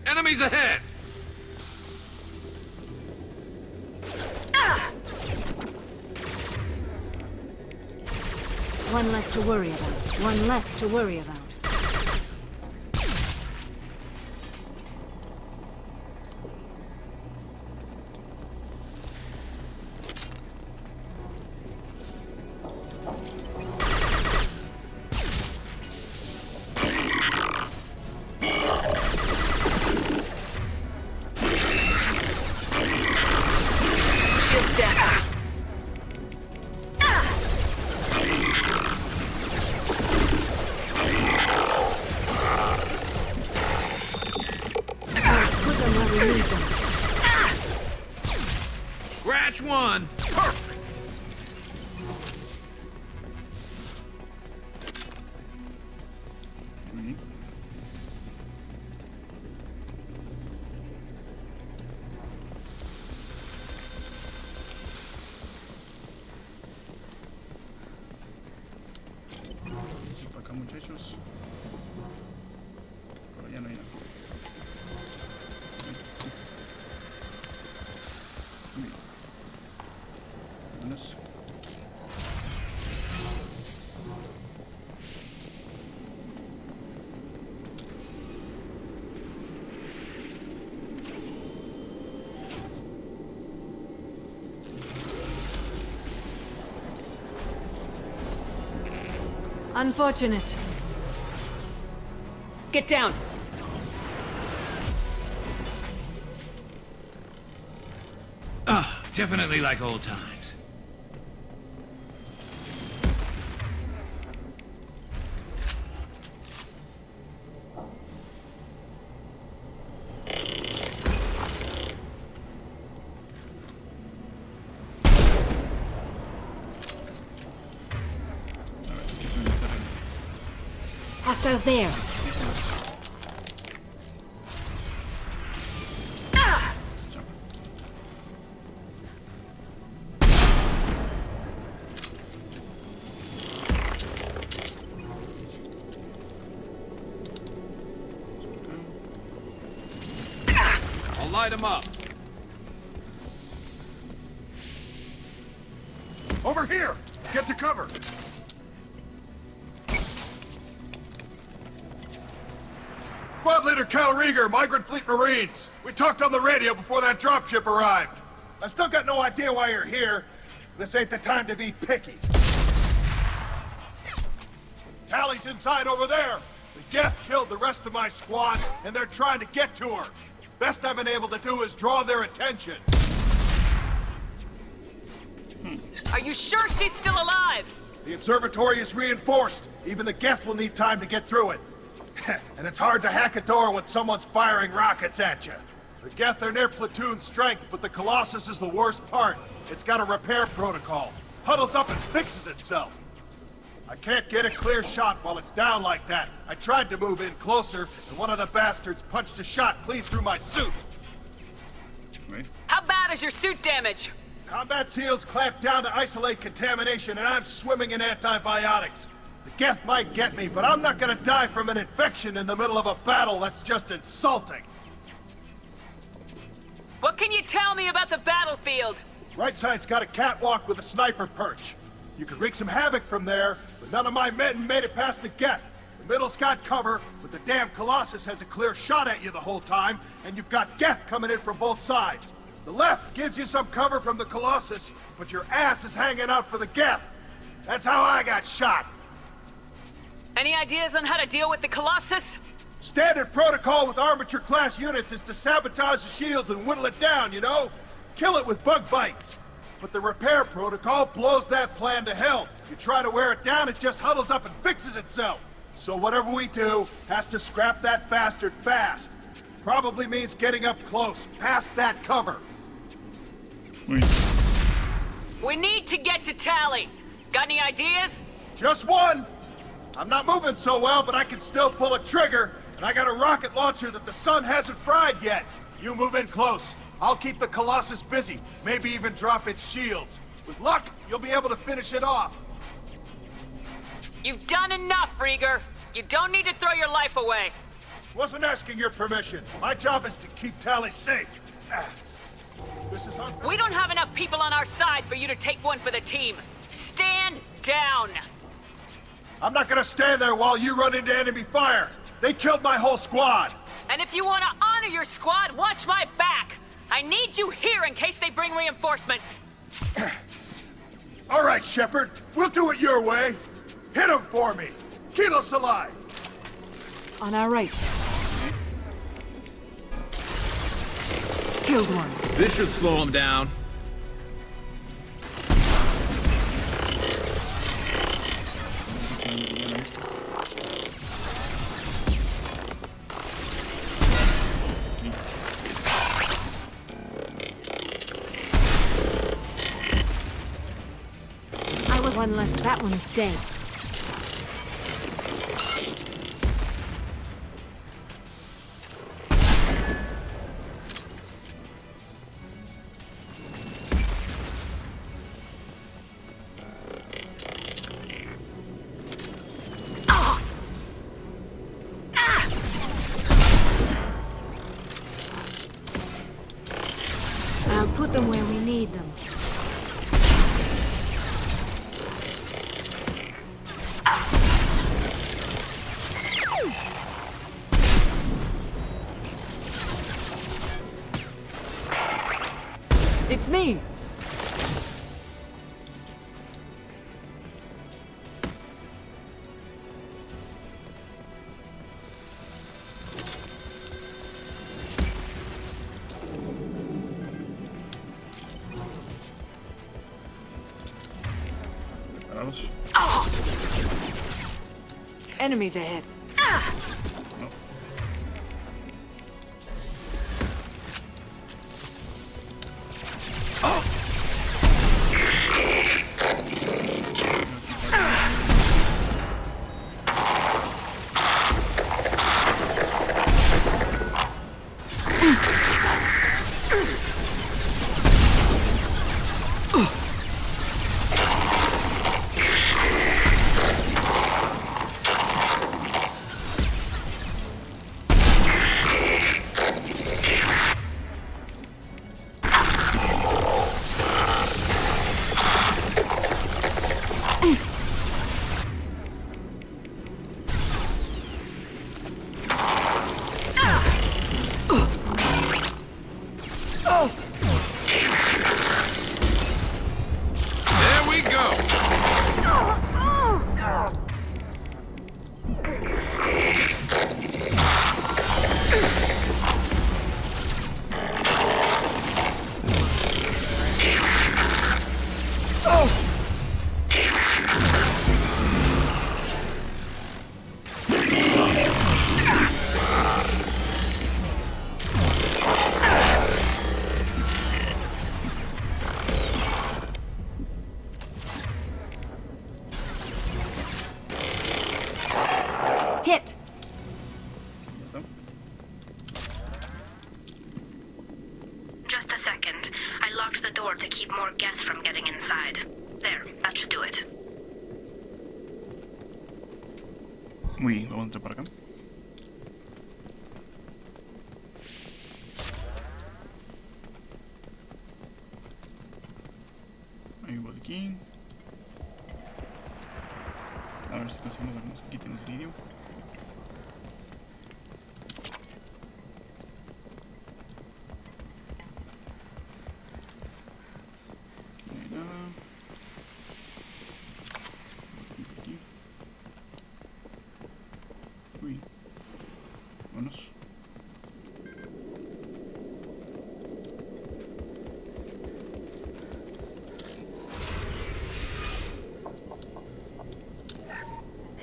Enemies ahead! One less to worry about. One less to worry about. Scratch one! Perfect! Sí, por acá, muchachos. Por allá no hay nada. Unfortunate. Get down! Ah, definitely like old times. Hostiles there. I'll light him up. Over here! Get to cover! Squad Leader Cal Rieger, Migrant Fleet Marines. We talked on the radio before that dropship arrived. I still got no idea why you're here. This ain't the time to be picky. Tally's inside over there. The Geth killed the rest of my squad, and they're trying to get to her. Best I've been able to do is draw their attention. Are you sure she's still alive? The observatory is reinforced. Even the Geth will need time to get through it. And it's hard to hack a door when someone's firing rockets at you. The Geth are near platoon strength, but the Colossus is the worst part. It's got a repair protocol. Huddles up and fixes itself. I can't get a clear shot while it's down like that. I tried to move in closer, and one of the bastards punched a shot clean through my suit. Wait. How bad is your suit damage? Combat SEALs clamped down to isolate contamination, and I'm swimming in antibiotics. The Geth might get me, but I'm not gonna die from an infection in the middle of a battle. That's just insulting. What can you tell me about the battlefield? Right side's got a catwalk with a sniper perch. You could wreak some havoc from there, but none of my men made it past the Geth. The middle's got cover, but the damn Colossus has a clear shot at you the whole time, and you've got Geth coming in from both sides. The left gives you some cover from the Colossus, but your ass is hanging out for the Geth. That's how I got shot. Any ideas on how to deal with the Colossus? Standard protocol with armature-class units is to sabotage the shields and whittle it down, you know? Kill it with bug bites. But the repair protocol blows that plan to hell. You try to wear it down, it just huddles up and fixes itself. So whatever we do has to scrap that bastard fast. Probably means getting up close, past that cover. We need to get to Tally. Got any ideas? Just one. I'm not moving so well, but I can still pull a trigger, and I got a rocket launcher that the sun hasn't fried yet. You move in close. I'll keep the Colossus busy, maybe even drop its shields. With luck, you'll be able to finish it off. You've done enough, Rieger. You don't need to throw your life away. Wasn't asking your permission. My job is to keep Tally safe. This is unfair. We don't have enough people on our side for you to take one for the team. Stand down. I'm not gonna stand there while you run into enemy fire. They killed my whole squad. And if you want to honor your squad, watch my back. I need you here in case they bring reinforcements. All right, Shepard. We'll do it your way. Hit him for me. Kilos alive. On our right. Killed one. This should slow him down. One less, that one's dead. I'll put them where we need them. It's me! preparados. Enemies ahead. No. Just a second. I locked the door to keep more Geth from getting inside. There, that should do it. Muy bien, vamos a entrar para acá. Hay un botiquín. A ver si conseguimos algunos. Aquí tenemos el vídeo. Uy, vámonos.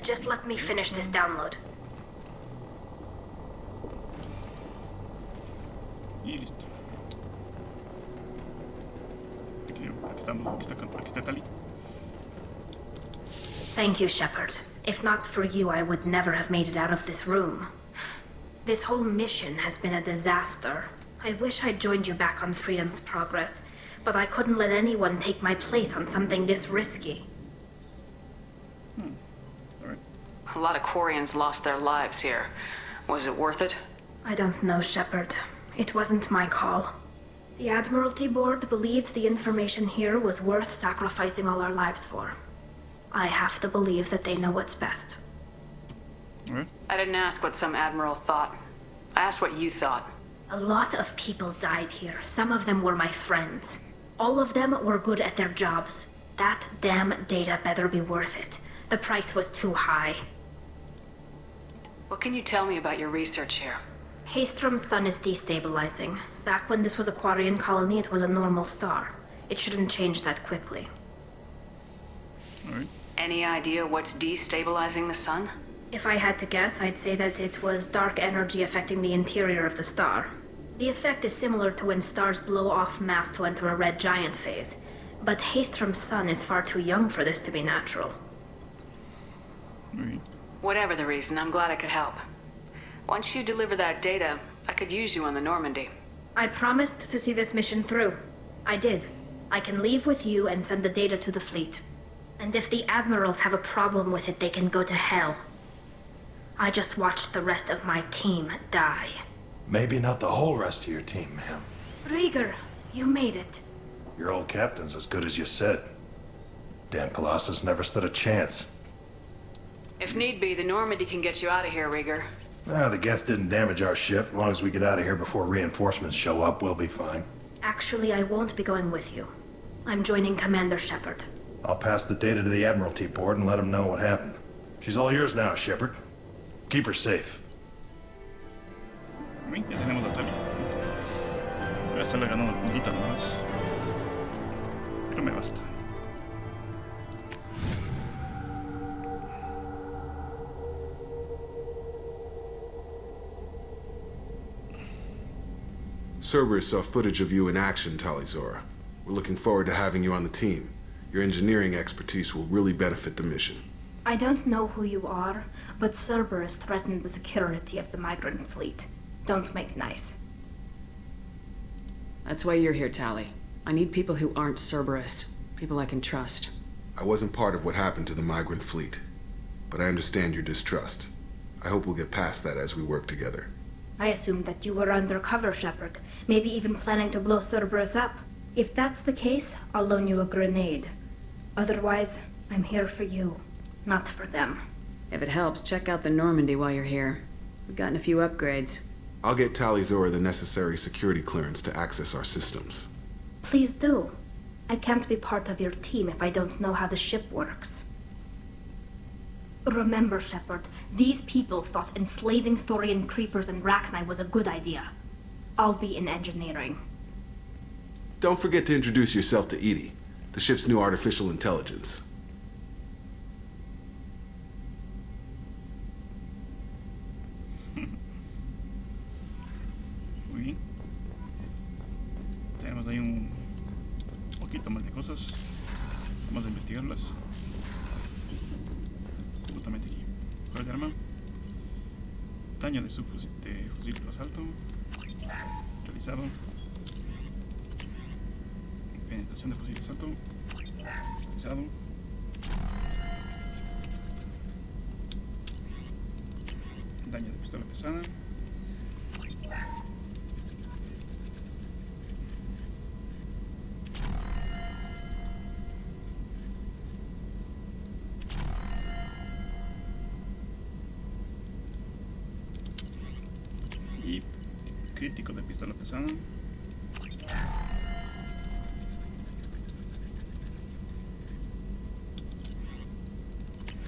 Just let me finish this download. Y listo. Aquí está Tali. Thank you, Shepard. If not for you, I would never have made it out of this room. This whole mission has been a disaster. I wish I'd joined you back on Freedom's Progress, but I couldn't let anyone take my place on something this risky. A lot of Quarians lost their lives here. Was it worth it? I don't know, Shepard. It wasn't my call. The Admiralty Board believed the information here was worth sacrificing all our lives for. I have to believe that they know what's best. I didn't ask what some admiral thought. I asked what you thought. A lot of people died here. Some of them were my friends. All of them were good at their jobs. That damn data better be worth it. The price was too high. What can you tell me about your research here? Hastrom's sun is destabilizing. Back when this was a Quarian colony, it was a normal star. It shouldn't change that quickly. Any idea what's destabilizing the sun? If I had to guess, I'd say that it was dark energy affecting the interior of the star. The effect is similar to when stars blow off mass to enter a red giant phase. But Hastrom's sun is far too young for this to be natural. Whatever the reason, I'm glad I could help. Once you deliver that data, I could use you on the Normandy. I promised to see this mission through. I did. I can leave with you and send the data to the fleet. And if the admirals have a problem with it, they can go to hell. I just watched the rest of my team die. Maybe not the whole rest of your team, ma'am. Rieger, you made it. Your old captain's as good as you said. Damn Colossus never stood a chance. If need be, the Normandy can get you out of here, Rieger. The Geth didn't damage our ship. As long as we get out of here before reinforcements show up, we'll be fine. Actually, I won't be going with you. I'm joining Commander Shepard. I'll pass the data to the Admiralty Board and let them know what happened. She's all yours now, Shepard. Keep her safe. Uy, ya tenemos a Tali. Voy a estarle ganando puntitas nomás. Pero me basta. Cerberus saw footage of you in action, Talizora. We're looking forward to having you on the team. Your engineering expertise will really benefit the mission. I don't know who you are, but Cerberus threatened the security of the migrant fleet. Don't make nice. That's why you're here, Tali. I need people who aren't Cerberus. People I can trust. I wasn't part of what happened to the migrant fleet, but I understand your distrust. I hope we'll get past that as we work together. I assumed that you were undercover, Shepard. Maybe even planning to blow Cerberus up. If that's the case, I'll loan you a grenade. Otherwise, I'm here for you, not for them. If it helps, check out the Normandy while you're here. We've gotten a few upgrades. I'll get Talizora the necessary security clearance to access our systems. Please do. I can't be part of your team if I don't know how the ship works. Remember, Shepard, these people thought enslaving Thorian creepers and Rachni was a good idea. I'll be in engineering. Don't forget to introduce yourself to Edie, the ship's new artificial intelligence. Muy bien. Tenemos ahí un poquito más de cosas. Vamos a investigarlas. Justamente aquí. Juego de arma. Daño de subfusil de fusil de asalto. Realizado. Penetración de fusil de asalto. Realizado. Daño de pistola pesada. Y crítico de pistola pesada.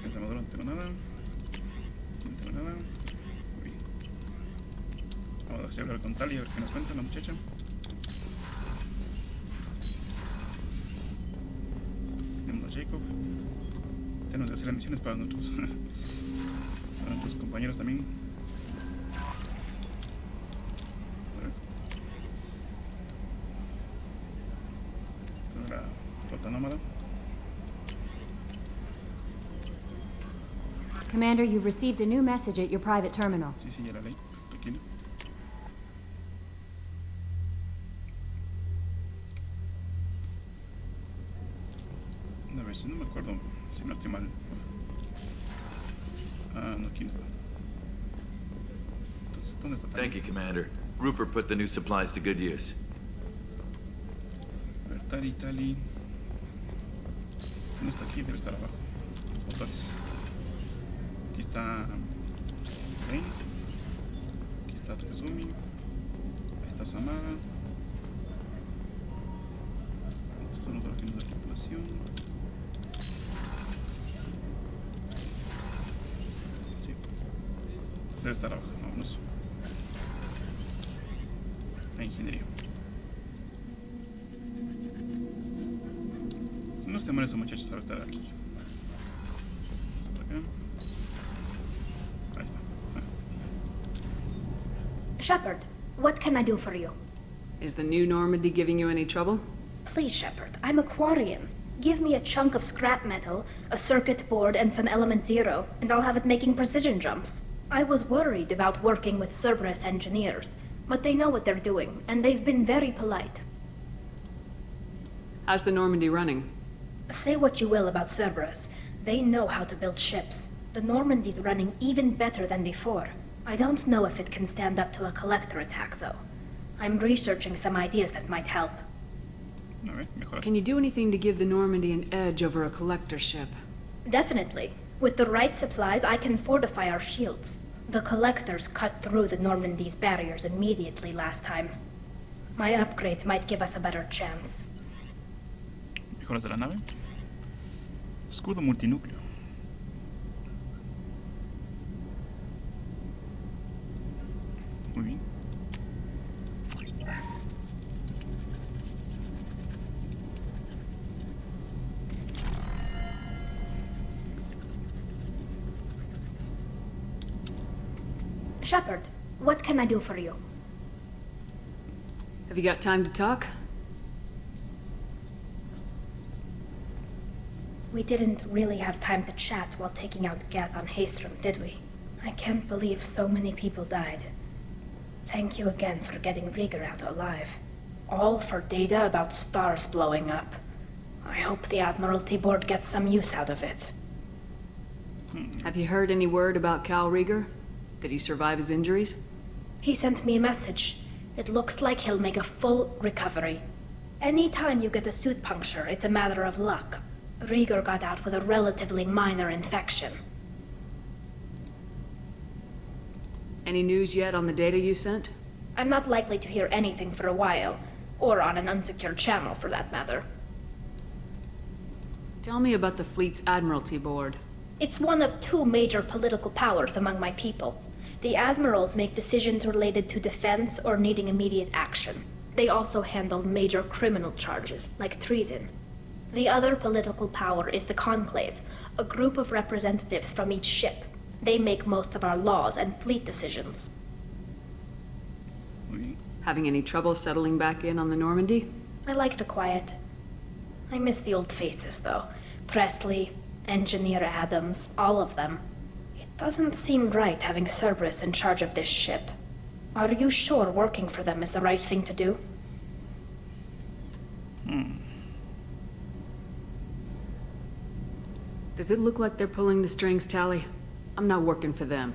Armadura, no tengo nada. Aquí no tengo nada. Uy. Vamos a hablar con Tali a ver qué nos cuenta la muchacha. Tenemos a Jacob. Tenemos que hacer las misiones para nuestros compañeros también. Toda la flota nómada. Commander, you've received a new message at your private terminal. Sí, ya la leí. Tranquilo. A ver si no me acuerdo, si no estoy mal. Ah, no, ¿quién está? Entonces, ¿dónde está? Thank you, Commander. Rupert put the new supplies to good use. A ver, Tali. Si no está aquí, debe estar abajo. Los motores. Aquí está Zane, aquí está Takazumi, ahí está Samara. Estos son los órganos de la tripulación. Sí, debe estar abajo, vámonos. La ingeniería. Si no se muere esa muchacha, sabe estar aquí. Vamos por acá. Shepard, what can I do for you? Is the new Normandy giving you any trouble? Please, Shepard, I'm a Quarian. Give me a chunk of scrap metal, a circuit board, and some element zero, and I'll have it making precision jumps. I was worried about working with Cerberus engineers, but they know what they're doing, and they've been very polite. How's the Normandy running? Say what you will about Cerberus. They know how to build ships. The Normandy's running even better than before. I don't know if it can stand up to a collector attack, though. I'm researching some ideas that might help. Can you do anything to give the Normandy an edge over a collector ship? Definitely. With the right supplies, I can fortify our shields. The collectors cut through the Normandy's barriers immediately last time. My upgrades might give us a better chance. Mejoras de la nave. Escudo multinúcleo. Muy bien. Shepard, what can I do for you? Have you got time to talk? We didn't really have time to chat while taking out Geth on Haystrom, did we? I can't believe so many people died. Thank you again for getting Rieger out alive. All for data about stars blowing up. I hope the Admiralty Board gets some use out of it. Have you heard any word about Cal Rieger? Did he survive his injuries? He sent me a message. It looks like he'll make a full recovery. Anytime you get a suit puncture, it's a matter of luck. Rieger got out with a relatively minor infection. Any news yet on the data you sent? I'm not likely to hear anything for a while, or on an unsecured channel for that matter. Tell me about the fleet's Admiralty Board. It's one of two major political powers among my people. The admirals make decisions related to defense or needing immediate action. They also handle major criminal charges, like treason. The other political power is the Conclave, a group of representatives from each ship. They make most of our laws and fleet decisions. Having any trouble settling back in on the Normandy? I like the quiet. I miss the old faces, though. Presley, Engineer Adams, all of them. It doesn't seem right having Cerberus in charge of this ship. Are you sure working for them is the right thing to do? Does it look like they're pulling the strings, Tali? I'm not working for them.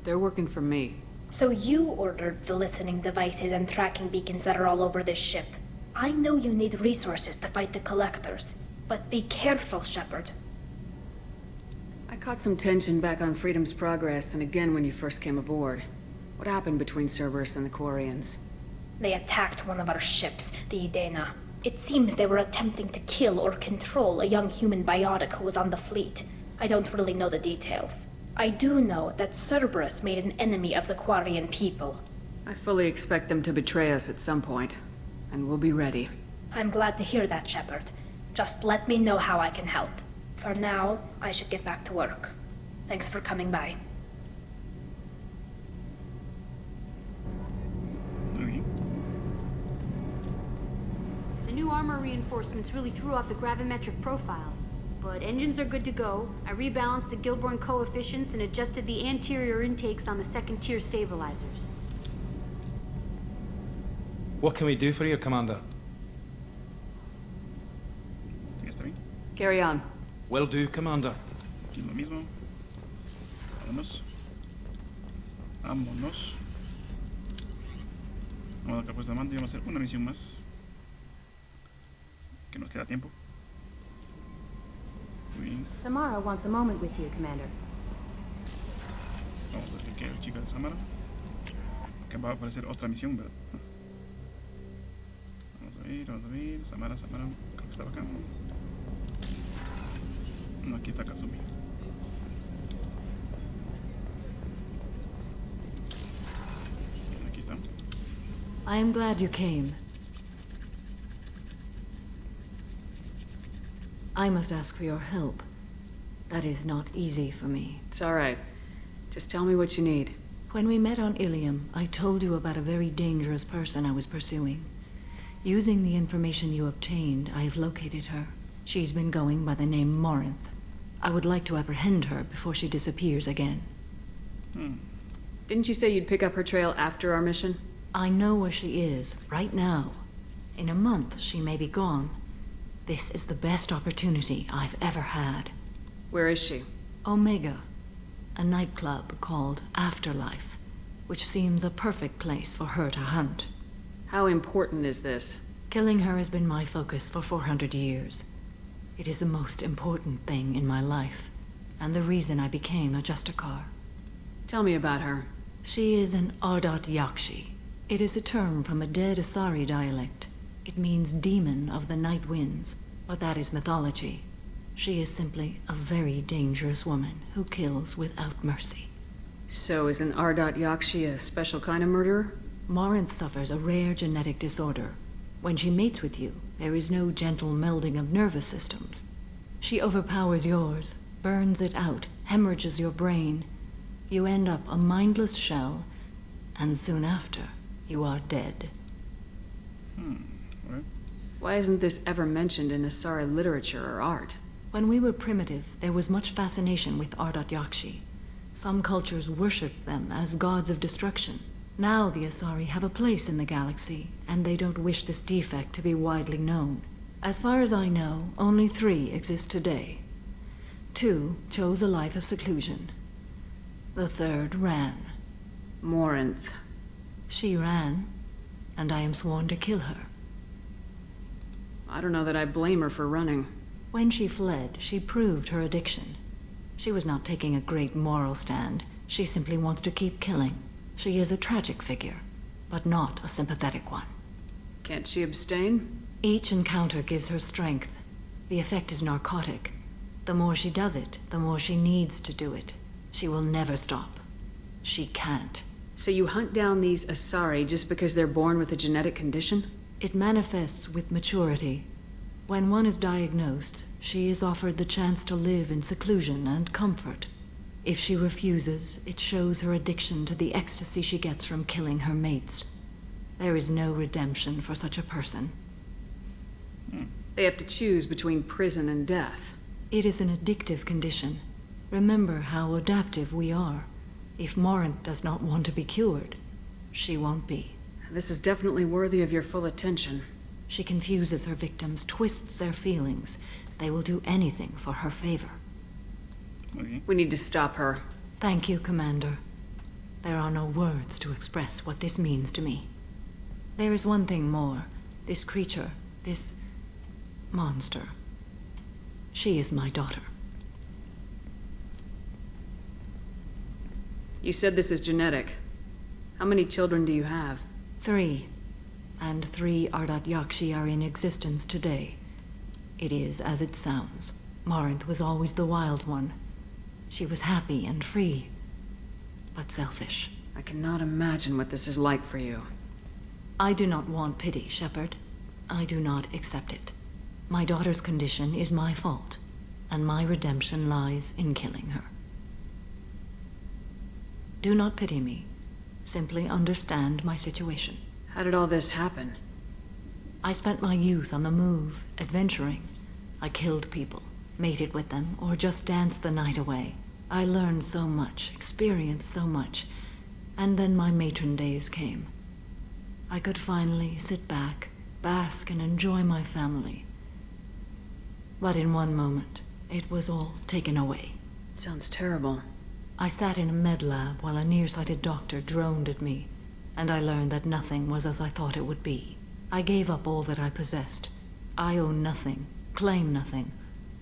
They're working for me. So you ordered the listening devices and tracking beacons that are all over this ship. I know you need resources to fight the Collectors, but be careful, Shepard. I caught some tension back on Freedom's Progress, and again when you first came aboard. What happened between Cerberus and the Quarians? They attacked one of our ships, the Idena. It seems they were attempting to kill or control a young human biotic who was on the fleet. I don't really know the details. I do know that Cerberus made an enemy of the Quarian people. I fully expect them to betray us at some point, and we'll be ready. I'm glad to hear that, Shepard. Just let me know how I can help. For now, I should get back to work. Thanks for coming by. The new armor reinforcements really threw off the gravimetric profiles. But engines are good to go. I rebalanced the Gilborn coefficients and adjusted the anterior intakes on the second-tier stabilizers. What can we do for you, Commander? Carry on. Will do, Commander. Aquí lo mismo. Vámonos. Vámonos. Vamos a otra puesta de mando y vamos a hacer una misión más. Que nos queda tiempo. Muy bien. Samara wants a moment with you, Commander. Vamos a ver qué es el chico de Samara. Que va a aparecer otra misión, ¿verdad? Vamos a ver. Samara. Creo que estaba acá. No, aquí está Kazumi. Aquí está. I am glad you came. I must ask for your help. That is not easy for me. It's all right. Just tell me what you need. When we met on Ilium, I told you about a very dangerous person I was pursuing. Using the information you obtained, I have located her. She's been going by the name Morinth. I would like to apprehend her before she disappears again. Didn't you say you'd pick up her trail after our mission? I know where she is, right now. In a month, she may be gone. This is the best opportunity I've ever had. Where is she? Omega, a nightclub called Afterlife, which seems a perfect place for her to hunt. How important is this? Killing her has been my focus for 400 years. It is the most important thing in my life, and the reason I became a Justicar. Tell me about her. She is an Ardat Yakshi. It is a term from a dead Asari dialect. It means demon of the night winds, but that is mythology. She is simply a very dangerous woman who kills without mercy. So is an Ardat Yakshi a special kind of murderer? Morinth suffers a rare genetic disorder. When she mates with you, there is no gentle melding of nervous systems. She overpowers yours, burns it out, hemorrhages your brain. You end up a mindless shell, and soon after, you are dead. Right. Why isn't this ever mentioned in Asari literature or art? When we were primitive, there was much fascination with Ardat Yakshi. Some cultures worshipped them as gods of destruction. Now the Asari have a place in the galaxy, and they don't wish this defect to be widely known. As far as I know, only 3 exist today. 2 chose a life of seclusion. The 3rd ran. Morinth. She ran, and I am sworn to kill her. I don't know that I blame her for running. When she fled, she proved her addiction. She was not taking a great moral stand. She simply wants to keep killing. She is a tragic figure, but not a sympathetic one. Can't she abstain? Each encounter gives her strength. The effect is narcotic. The more she does it, the more she needs to do it. She will never stop. She can't. So you hunt down these Asari just because they're born with a genetic condition? It manifests with maturity. When one is diagnosed, she is offered the chance to live in seclusion and comfort. If she refuses, it shows her addiction to the ecstasy she gets from killing her mates. There is no redemption for such a person. They have to choose between prison and death. It is an addictive condition. Remember how adaptive we are. If Morinth does not want to be cured, she won't be. This is definitely worthy of your full attention. She confuses her victims, twists their feelings. They will do anything for her favor. We need to stop her. Thank you, Commander. There are no words to express what this means to me. There is one thing more. This creature, this monster. She is my daughter. You said this is genetic. How many children do you have? 3. And 3 Ardat Yakshi are in existence today. It is as it sounds. Morinth was always the wild one. She was happy and free, but selfish. I cannot imagine what this is like for you. I do not want pity, Shepard. I do not accept it. My daughter's condition is my fault, and my redemption lies in killing her. Do not pity me. Simply understand my situation. How did all this happen? I spent my youth on the move, adventuring. I killed people, mated with them, or just danced the night away. I learned so much, experienced so much, and then my matron days came. I could finally sit back, bask, and enjoy my family. But in one moment, it was all taken away. Sounds terrible. I sat in a med lab while a nearsighted doctor droned at me, and I learned that nothing was as I thought it would be. I gave up all that I possessed. I own nothing, claim nothing.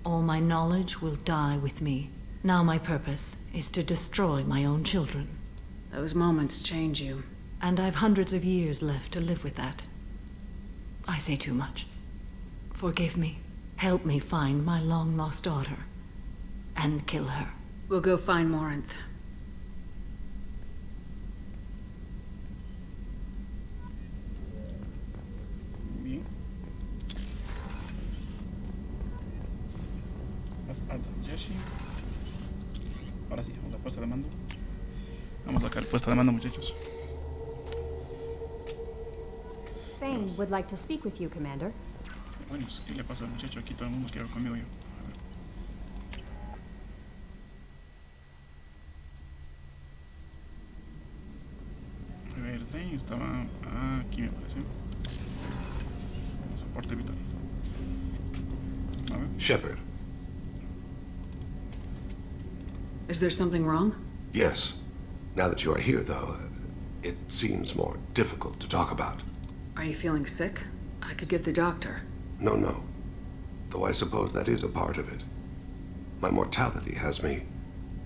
All my knowledge will die with me. Now my purpose is to destroy my own children. Those moments change you. And I've hundreds of years left to live with that. I say too much. Forgive me. Help me find my long-lost daughter. And kill her. We'll go find Morinth. Bien. Vas a Yashi. Ahora sí, la puesta de mando. Vamos a sacar puesta de mando, muchachos. Thane would like to speak with you, Commander. Bueno, ¿qué le pasa al muchacho? Aquí todo el mundo quiere conmigo yo. A ver, Thane estaba aquí, me parece. Soporte vital. A ver. Shepard. Is there something wrong? Yes. Now that you are here, though, it seems more difficult to talk about. Are you feeling sick? I could get the doctor. No. Though I suppose that is a part of it. My mortality has me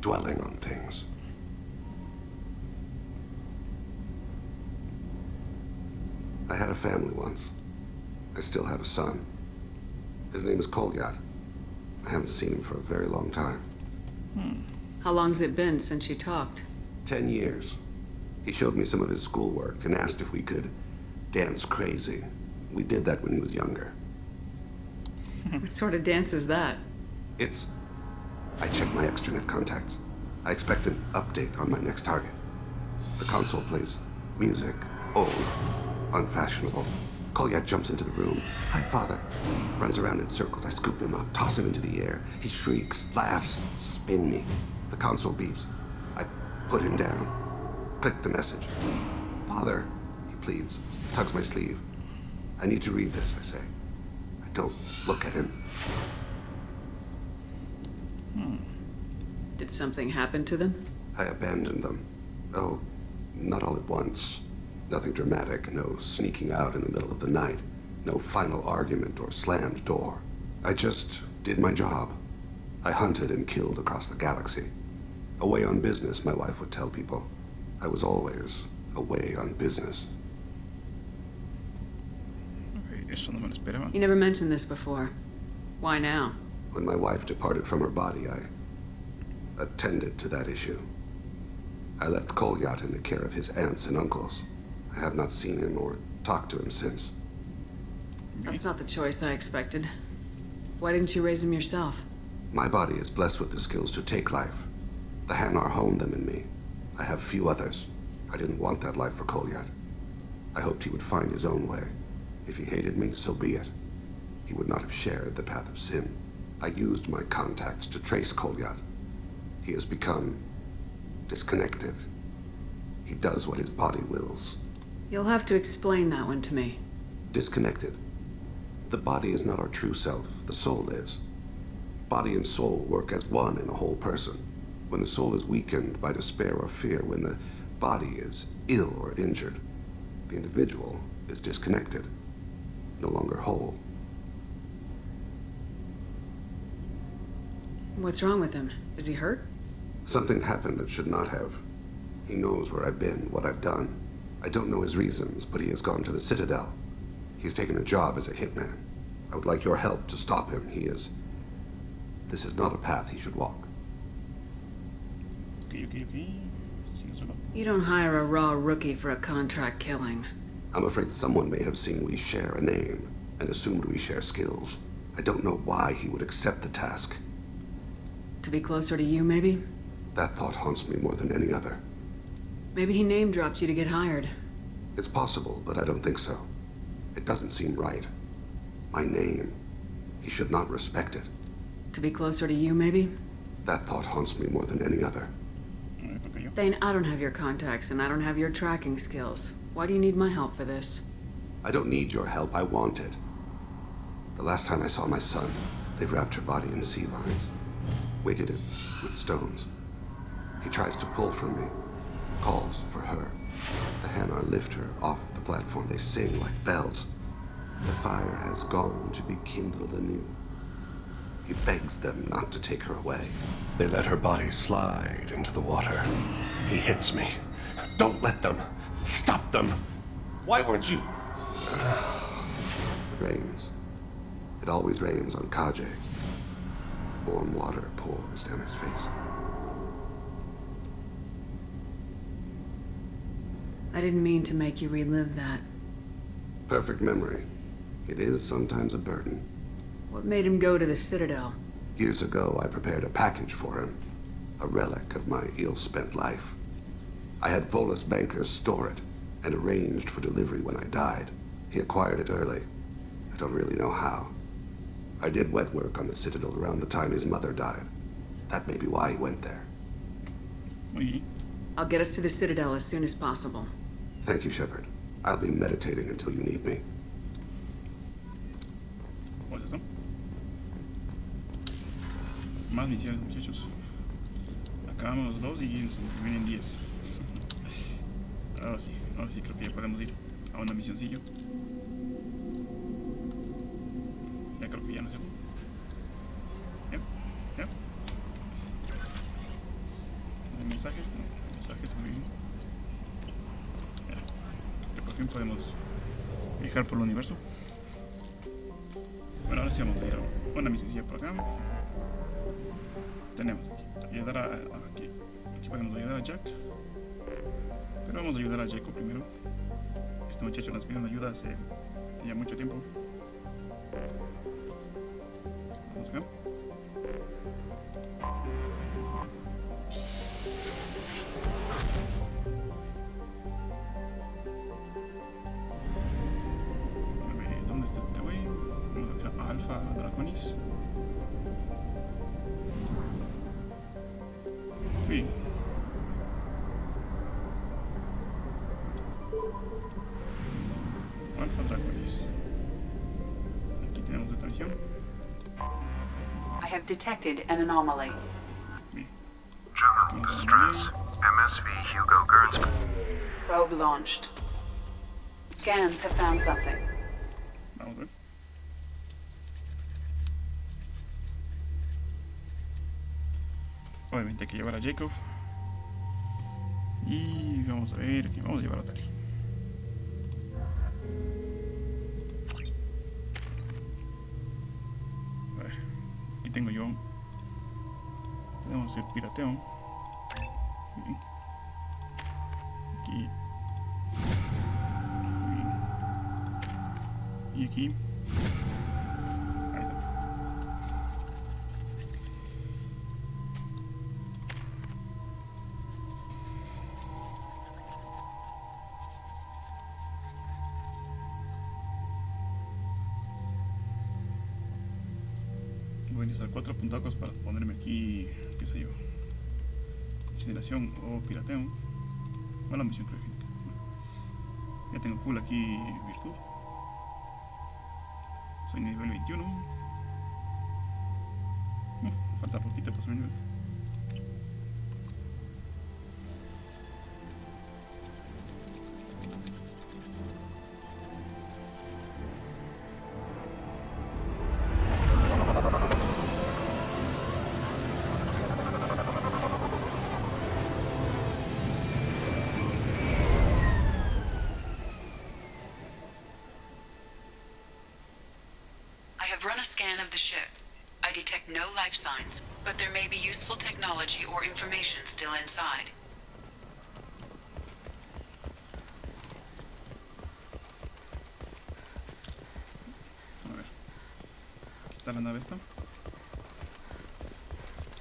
dwelling on things. I had a family once. I still have a son. His name is Kolyat. I haven't seen him for a very long time. How long's it been since you talked? 10 years. He showed me some of his schoolwork and asked if we could dance crazy. We did that when he was younger. What sort of dance is that? I checked my extranet contacts. I expect an update on my next target. The console plays music, old, unfashionable. Kolyat jumps into the room. Hi, Father. Runs around in circles. I scoop him up, toss him into the air. He shrieks, laughs, spin me. The console beeps. I put him down. Click the message. Father, he pleads, tugs my sleeve. I need to read this, I say. I don't look at him. Did something happen to them? I abandoned them. Oh, not all at once. Nothing dramatic, no sneaking out in the middle of the night, no final argument or slammed door. I just did my job. I hunted and killed across the galaxy. Away on business, my wife would tell people. I was always away on business. Eso no me lo esperaba. You never mentioned this before. Why now? When my wife departed from her body, I attended to that issue. I left Kolyat in the care of his aunts and uncles. I have not seen him or talked to him since. That's not the choice I expected. Why didn't you raise him yourself? My body is blessed with the skills to take life. The Hanar honed them in me. I have few others. I didn't want that life for Kolyat. I hoped he would find his own way. If he hated me, so be it. He would not have shared the path of sin. I used my contacts to trace Kolyat. He has become disconnected. He does what his body wills. You'll have to explain that one to me. Disconnected. The body is not our true self. The soul is. Body and soul work as one in a whole person. When the soul is weakened by despair or fear, when the body is ill or injured, the individual is disconnected, no longer whole. What's wrong with him? Is he hurt? Something happened that should not have. He knows where I've been, what I've done. I don't know his reasons, but he has gone to the Citadel. He's taken a job as a hitman. I would like your help to stop him. This is not a path he should walk. You don't hire a raw rookie for a contract killing. I'm afraid someone may have seen we share a name and assumed we share skills. I don't know why he would accept the task. To be closer to you, maybe? That thought haunts me more than any other. Maybe he name-dropped you to get hired. It's possible, but I don't think so. It doesn't seem right. My name. He should not respect it. To be closer to you, maybe? That thought haunts me more than any other. Thane, I don't have your contacts, and I don't have your tracking skills. Why do you need my help for this? I don't need your help. I want it. The last time I saw my son, they wrapped her body in sea vines. Weighted it with stones. He tries to pull from me. Calls for her. The Hanar lift her off the platform. They sing like bells. The fire has gone to be kindled anew. He begs them not to take her away. They let her body slide into the water. He hits me. Don't let them. Stop them. Why weren't you? It rains. It always rains on Kaje. Warm water pours down his face. I didn't mean to make you relive that. Perfect memory. It is sometimes a burden. What made him go to the Citadel? Years ago, I prepared a package for him. A relic of my ill-spent life. I had Volus bankers store it and arranged for delivery when I died. He acquired it early. I don't really know how. I did wet work on the Citadel around the time his mother died. That may be why he went there. I'll get us to the Citadel as soon as possible. Thank you, Shepard. I'll be meditating until you need me. Pues eso. Más misiones, muchachos. Acabamos los dos y vienen 10. Ahora sí creo que ya podemos ir a una misioncillo. Ya creo que ya no sé. ¿Ya? ¿Mensajes? No, mensajes muy bien. Ya, por fin podemos viajar por el universo. Bueno, ahora sí vamos a ir a una misioncilla por acá. Tenemos ayudar aquí podemos ayudar a Jack. Pero vamos a ayudar a Jacob primero. Este muchacho nos pide ayuda hace ya mucho tiempo. Vamos acá. Alpha Draconis. Uy. Alpha Draconis. Aquí tenemos esta misión. I have detected an anomaly. General distress. MSV Hugo Gerns. Probe launched. Scans have found something. Vamos a ver. Obviamente hay que llevar a Jacob. Y vamos a ver, aquí vamos a llevar a Tali. A ver, aquí tengo yo. Tenemos el pirateo. Bien. Aquí. Bien. Y aquí. Ahí está. Voy a necesitar 4 puntacos para ponerme aquí, qué sé yo, incineración o pirateo. O la misión criogénica. Bueno, ya tengo full aquí virtud. Soy nivel 21. Falta poquito para subir nivel. I have run a scan of the ship. I detect no life signs, but there may be useful technology or information still inside. A ver. Aquí está la nave esta.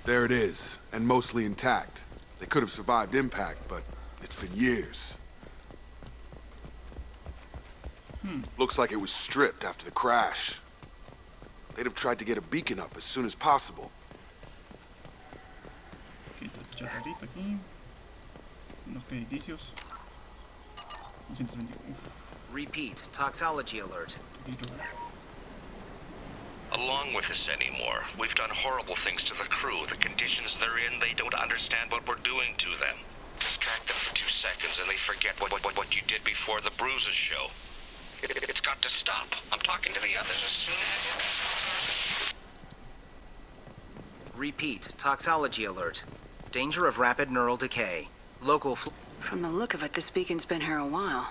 There it is, and mostly intact. They could have survived impact, but it's been years. Looks like it was stripped after the crash. They'd have tried to get a beacon up as soon as possible. Aquí está el chatarrito aquí. Unos edificios. 220. Repeat, toxology alert. Along with this anymore. We've done horrible things to the crew. The conditions they're in, they don't understand what we're doing to them. Distract them for 2 seconds and they forget what you did before the bruises show. It's got to stop. I'm talking to the others as soon as... Repeat, toxology alert. Danger of rapid neural decay. Local From the look of it, this beacon's been here a while.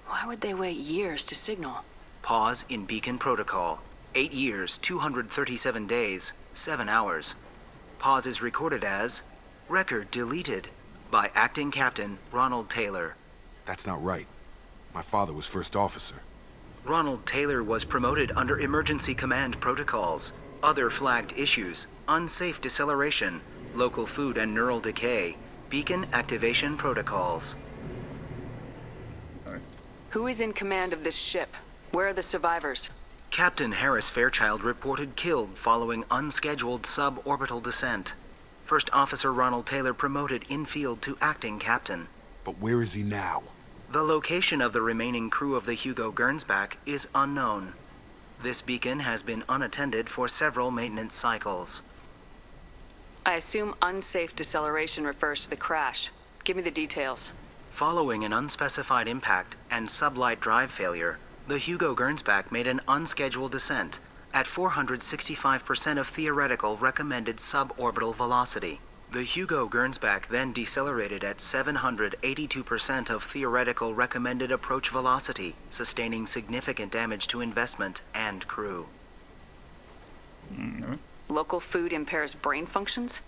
Why would they wait years to signal? Pause in beacon protocol. 8 years, 237 days, 7 hours. Pause is recorded as record deleted by acting captain Ronald Taylor. That's not right. My father was first officer. Ronald Taylor was promoted under emergency command protocols. Other flagged issues: unsafe deceleration, local food and neural decay, beacon activation protocols. Who is in command of this ship? Where are the survivors? Captain Harris Fairchild reported killed following unscheduled suborbital descent. First Officer Ronald Taylor promoted in-field to acting captain. But where is he now? The location of the remaining crew of the Hugo Gernsback is unknown. This beacon has been unattended for several maintenance cycles. I assume unsafe deceleration refers to the crash. Give me the details. Following an unspecified impact and sublight drive failure, the Hugo Gernsback made an unscheduled descent at 465% of theoretical recommended suborbital velocity. The Hugo Gernsback then decelerated at 782% of theoretical recommended approach velocity, sustaining significant damage to investment and crew. Local food impairs brain functions?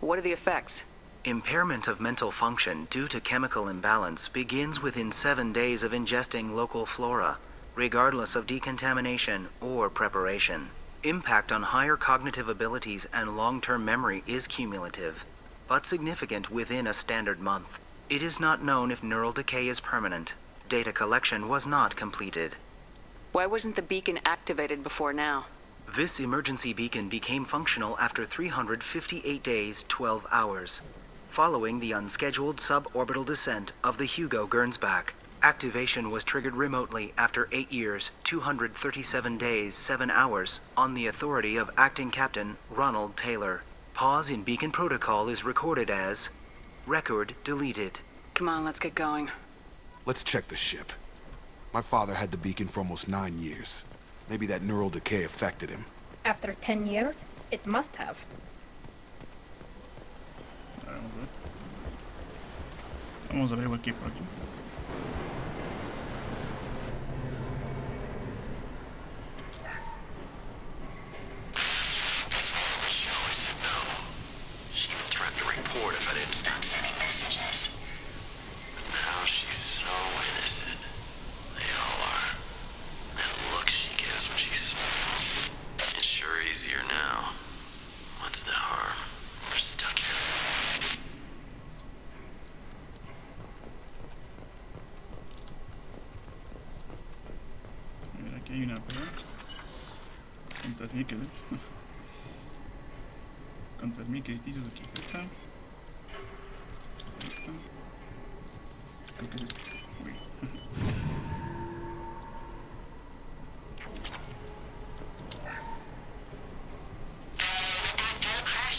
What are the effects? Impairment of mental function due to chemical imbalance begins within 7 days of ingesting local flora, regardless of decontamination or preparation. Impact on higher cognitive abilities and long-term memory is cumulative, but significant within a standard month. It is not known if neural decay is permanent. Data collection was not completed. Why wasn't the beacon activated before now? This emergency beacon became functional after 358 days, 12 hours, following the unscheduled suborbital descent of the Hugo Gernsback. Activation was triggered remotely after 8 years, 237 days, 7 hours, on the authority of Acting Captain Ronald Taylor. Pause in beacon protocol is recorded as record deleted. Come on, let's get going. Let's check the ship. My father had the beacon for almost 9 years. Maybe that neural decay affected him. After 10 years, it must have. Vamos a ver aquí por aquí. She even threatened to report if I didn't stop sending messages. But now she's so innocent. They all are. That look she gives when she smiles. It's sure easier now. What's the harm? We're stuck here. Mira, aquí hay una pelea. ¿Cuántas níqueles? ¿Cuántas mil crediticios? Aquí es esta. Es esta. Creo que es esta. Uy.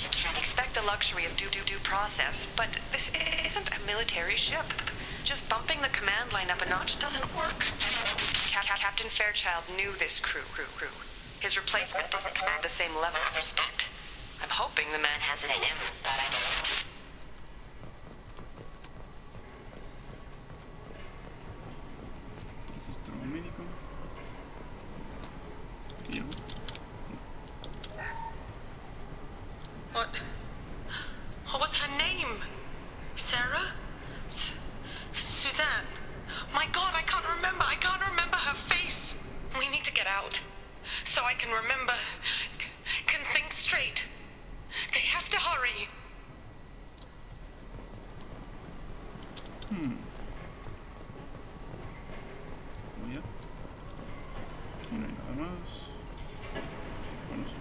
You can't expect the luxury of due process, but this isn't a military ship. Just bumping the command line up a notch doesn't work. Captain Fairchild knew this crew. His replacement doesn't command the same level of respect. I'm hoping the man has it in him, but I don't. Registro médico. Aquí algo. What was her name? Sarah? Suzanne? My God, I can't remember her face. We need to get out. So I can remember, can think straight. They have to hurry. Voy a... Aquí no hay nada más. Vamos.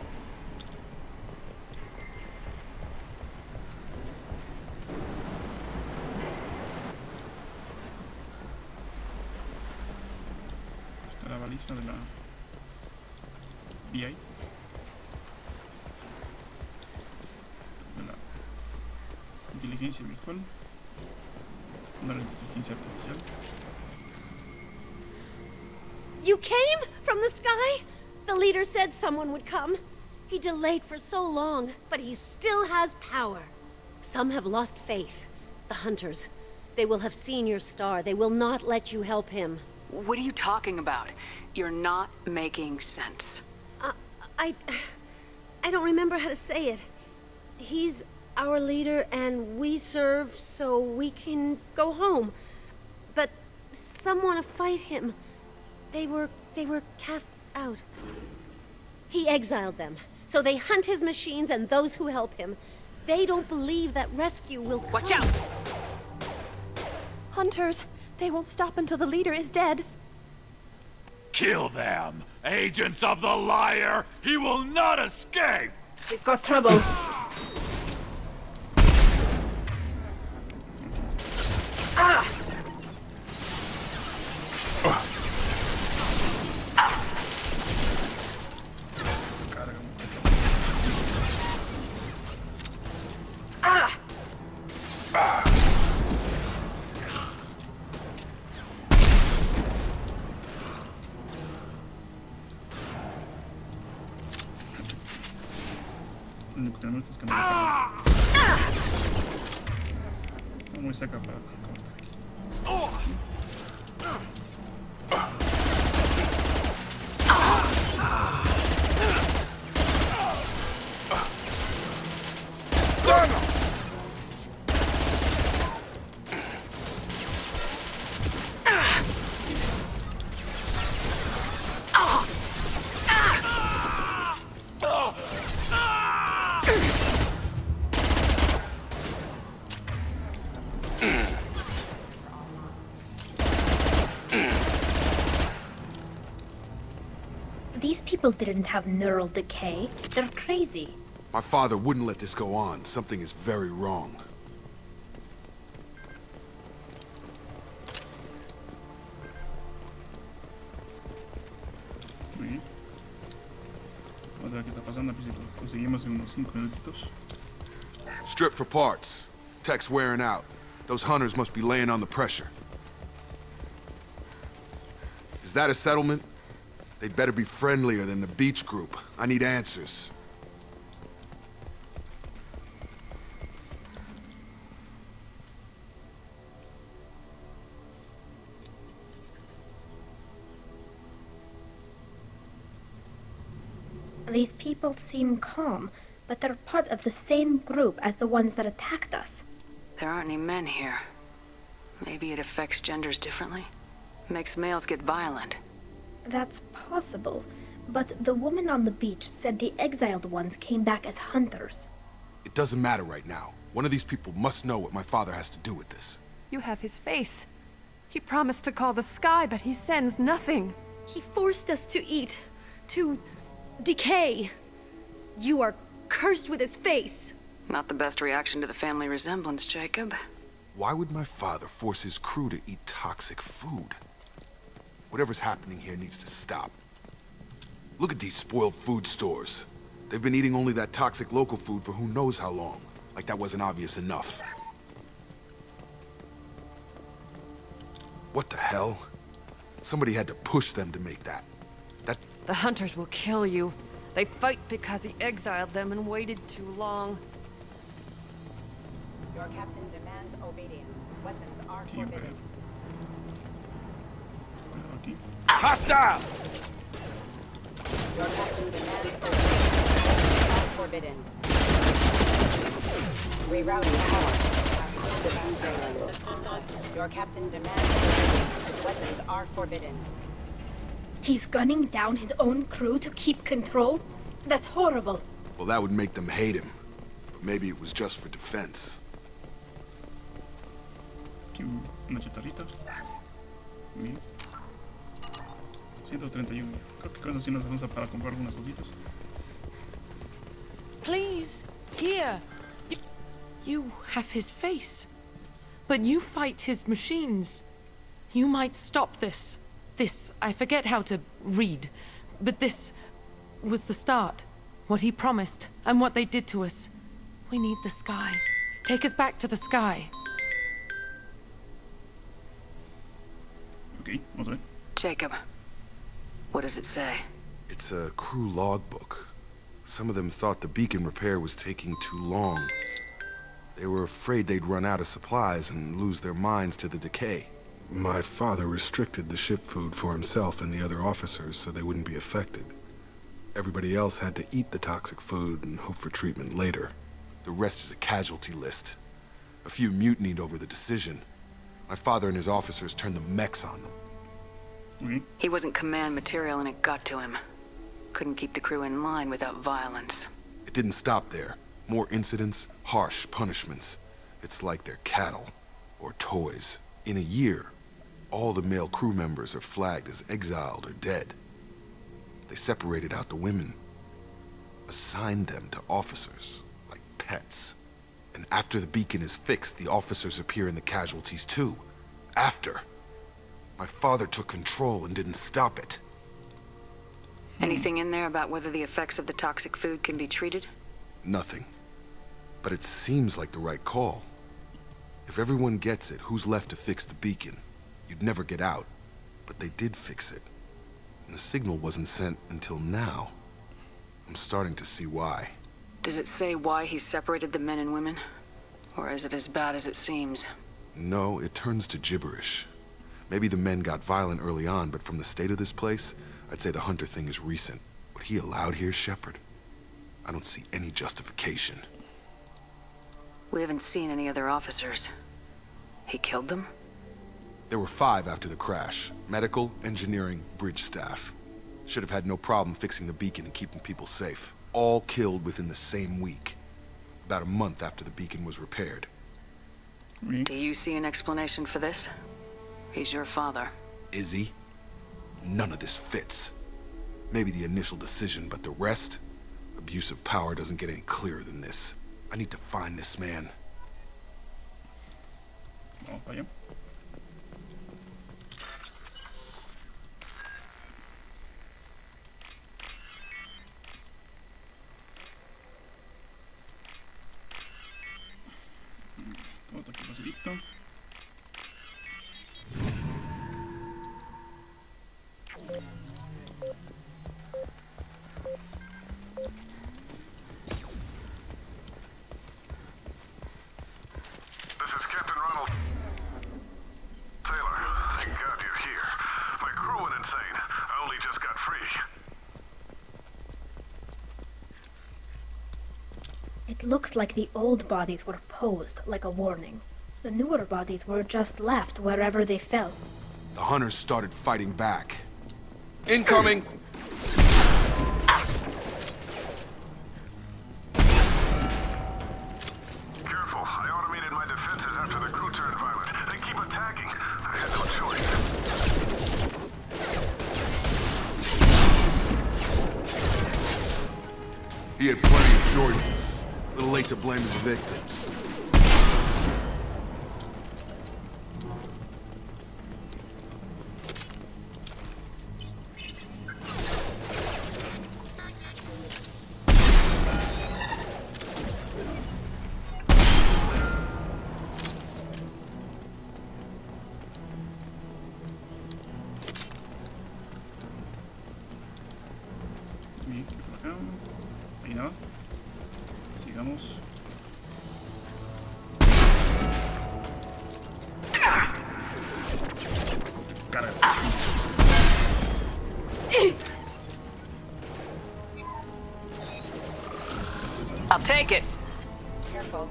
Está la baliza de la VI. De la inteligencia virtual. De la inteligencia artificial. You came from the sky? The leader said someone would come. He delayed for so long, but he still has power. Some have lost faith. The hunters. They will have seen your star. They will not let you help him. What are you talking about? You're not making sense. I don't remember how to say it. He's our leader and we serve so we can go home. But some want to fight him. They were cast out. He exiled them. So they hunt his machines and those who help him. They don't believe that rescue will come. Watch out! Hunters, they won't stop until the leader is dead. Kill them! Agents of the liar! He will not escape! We've got trouble. Lo único que tenemos es cambiar de cámara. Está muy cerca para cómo está aquí. These people didn't have neural decay. They're crazy. My father wouldn't let this go on. Something is very wrong. Muy bien. Vamos a ver qué está pasando. Lo conseguimos en unos 5 minutitos. Strip for parts. Tech's wearing out. Those hunters must be laying on the pressure. Is that a settlement? They'd better be friendlier than the beach group. I need answers. These people seem calm, but they're part of the same group as the ones that attacked us. There aren't any men here. Maybe it affects genders differently. Makes males get violent. That's possible, but the woman on the beach said the exiled ones came back as hunters. It doesn't matter right now. One of these people must know what my father has to do with this. You have his face. He promised to call the sky, but he sends nothing. He forced us to eat, to decay. You are cursed with his face. Not the best reaction to the family resemblance, Jacob. Why would my father force his crew to eat toxic food? Whatever's happening here needs to stop. Look at these spoiled food stores. They've been eating only that toxic local food for who knows how long. Like that wasn't obvious enough. What the hell? Somebody had to push them to make that. The hunters will kill you. They fight because he exiled them and waited too long. Your captain demands obedience. Weapons are forbidden. Hostile! Your captain demands obedience. Weapons are forbidden. Rerouting power. Your captain demands obedience. Weapons are forbidden. He's gunning down his own crew to keep control? That's horrible. Well, that would make them hate him. But maybe it was just for defense. Aquí una chatarrita. Muy bien. 131. Creo que con eso sí nos alcanza para comprar algunas cositas. Please, here. You have his face. But you fight his machines. You might stop this. This, I forget how to read, but this was the start. What he promised, and what they did to us. We need the sky. Take us back to the sky. Okay, vamos a ver. Jacob, what does it say? It's a crew logbook. Some of them thought the beacon repair was taking too long. They were afraid they'd run out of supplies and lose their minds to the decay. My father restricted the ship food for himself and the other officers so they wouldn't be affected. Everybody else had to eat the toxic food and hope for treatment later. The rest is a casualty list. A few mutinied over the decision. My father and his officers turned the mechs on them. He wasn't command material and it got to him. Couldn't keep the crew in line without violence. It didn't stop there. More incidents, harsh punishments. It's like they're cattle or toys. In a year, all the male crew members are flagged as exiled or dead. They separated out the women, assigned them to officers, like pets. And after the beacon is fixed, the officers appear in the casualties too. After. My father took control and didn't stop it. Anything in there about whether the effects of the toxic food can be treated? Nothing. But it seems like the right call. If everyone gets it, who's left to fix the beacon? You'd never get out. But they did fix it. And the signal wasn't sent until now. I'm starting to see why. Does it say why he separated the men and women? Or is it as bad as it seems? No, it turns to gibberish. Maybe the men got violent early on, but from the state of this place, I'd say the Hunter thing is recent. What he allowed here, Shepard? I don't see any justification. We haven't seen any other officers. He killed them? There were 5 after the crash. Medical, engineering, bridge staff. Should have had no problem fixing the beacon and keeping people safe. All killed within the same week. About a month after the beacon was repaired. Do you see an explanation for this? He's your father. Is he? None of this fits. Maybe the initial decision, but the rest? Abuse of power doesn't get any clearer than this. I need to find this man. Vamos para allá. Todo aquí facilito. This is Captain Ronald Taylor. Thank God you're here. My crew went insane. I only just got free. It looks like the old bodies were posed like a warning. The newer bodies were just left wherever they fell. The hunters started fighting back. Incoming! Careful, I automated my defenses after the crew turned violent. They keep attacking. I had no choice. He had plenty of choices. A little late to blame his victims. Y por acá. Ahí nada. Sigamos. Carga. I'll take it. Careful.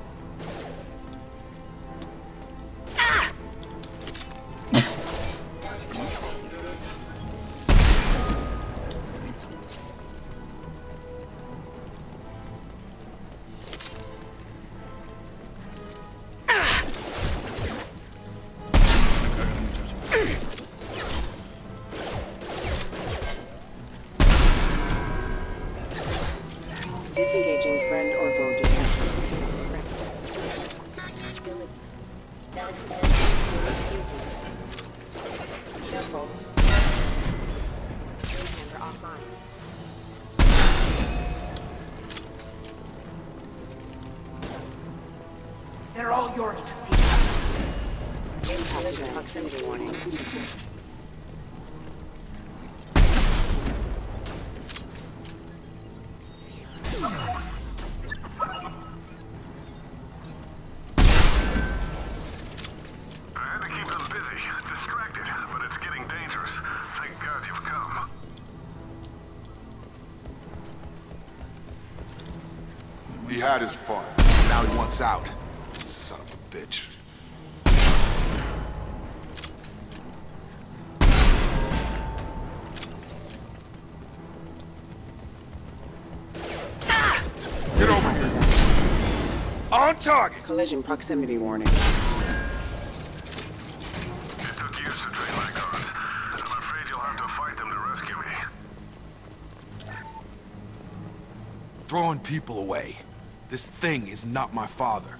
Disengaging friend or foe detector. Careful. Handler offline. They're all yours to see. Intelligent proximity warning. He had his fun. Now he wants out. Son of a bitch. Get over here. On target. Collision proximity warning. It took years to train my guards. I'm afraid you'll have to fight them to rescue me. Throwing people away. This thing is not my father.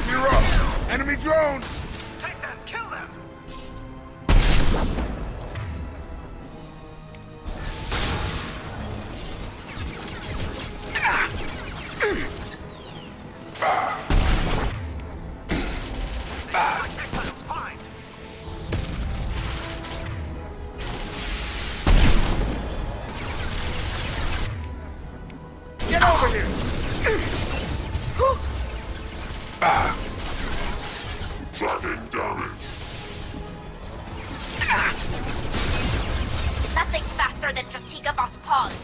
You're up! Enemy drones! Take them! Kill them! Get over here! Tracking damage. Nothing faster than Fatiga Boss Paws.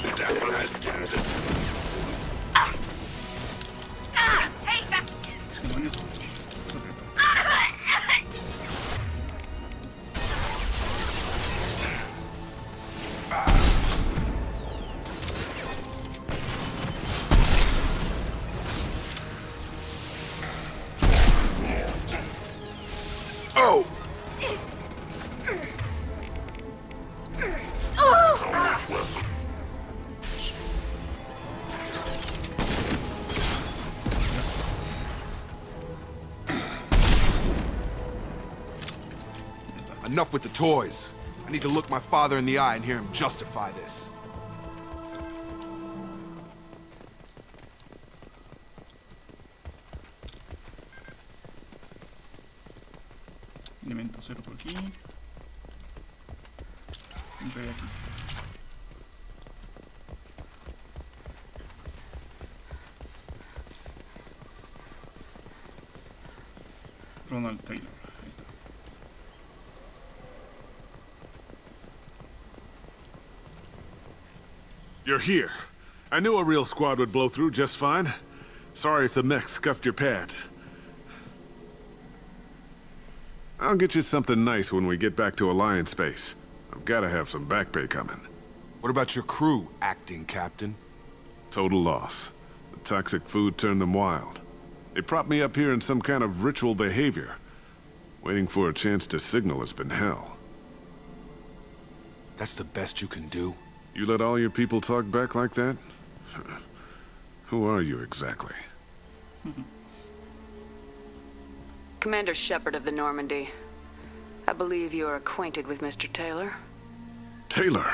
The devil has done Hey, that's... Enough with the toys. I need to look my father in the eye and hear him justify this. Elemento 0 por aquí. Un bebé aquí. Ronald Taylor. Ahí está. You're here. I knew a real squad would blow through just fine. Sorry if the mech scuffed your pads. I'll get you something nice when we get back to Alliance space. I've got to have some back pay coming. What about your crew, acting captain? Total loss. The toxic food turned them wild. They propped me up here in some kind of ritual behavior. Waiting for a chance to signal has been hell. That's the best you can do? You let all your people talk back like that? Who are you exactly? Commander Shepard of the Normandy. I believe you are acquainted with Mr. Taylor. Taylor?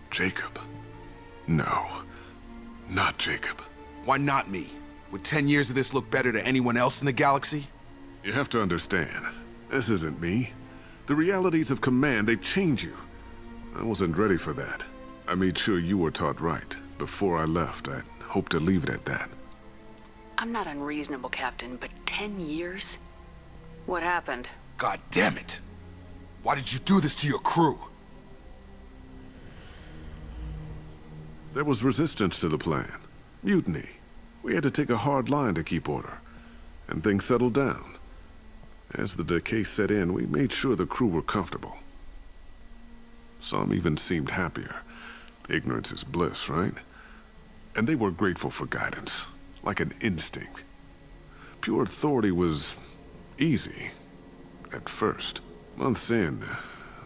Jacob? No. Not Jacob. Why not me? Would 10 years of this look better to anyone else in the galaxy? You have to understand, this isn't me. The realities of command, they change you. I wasn't ready for that. I made sure you were taught right. Before I left, I hoped to leave it at that. I'm not unreasonable, Captain, but 10 years? What happened? God damn it! Why did you do this to your crew? There was resistance to the plan. Mutiny. We had to take a hard line to keep order. And things settled down. As the decay set in, we made sure the crew were comfortable. Some even seemed happier. Ignorance is bliss, right? And they were grateful for guidance, like an instinct. Pure authority was easy, at first. Months in,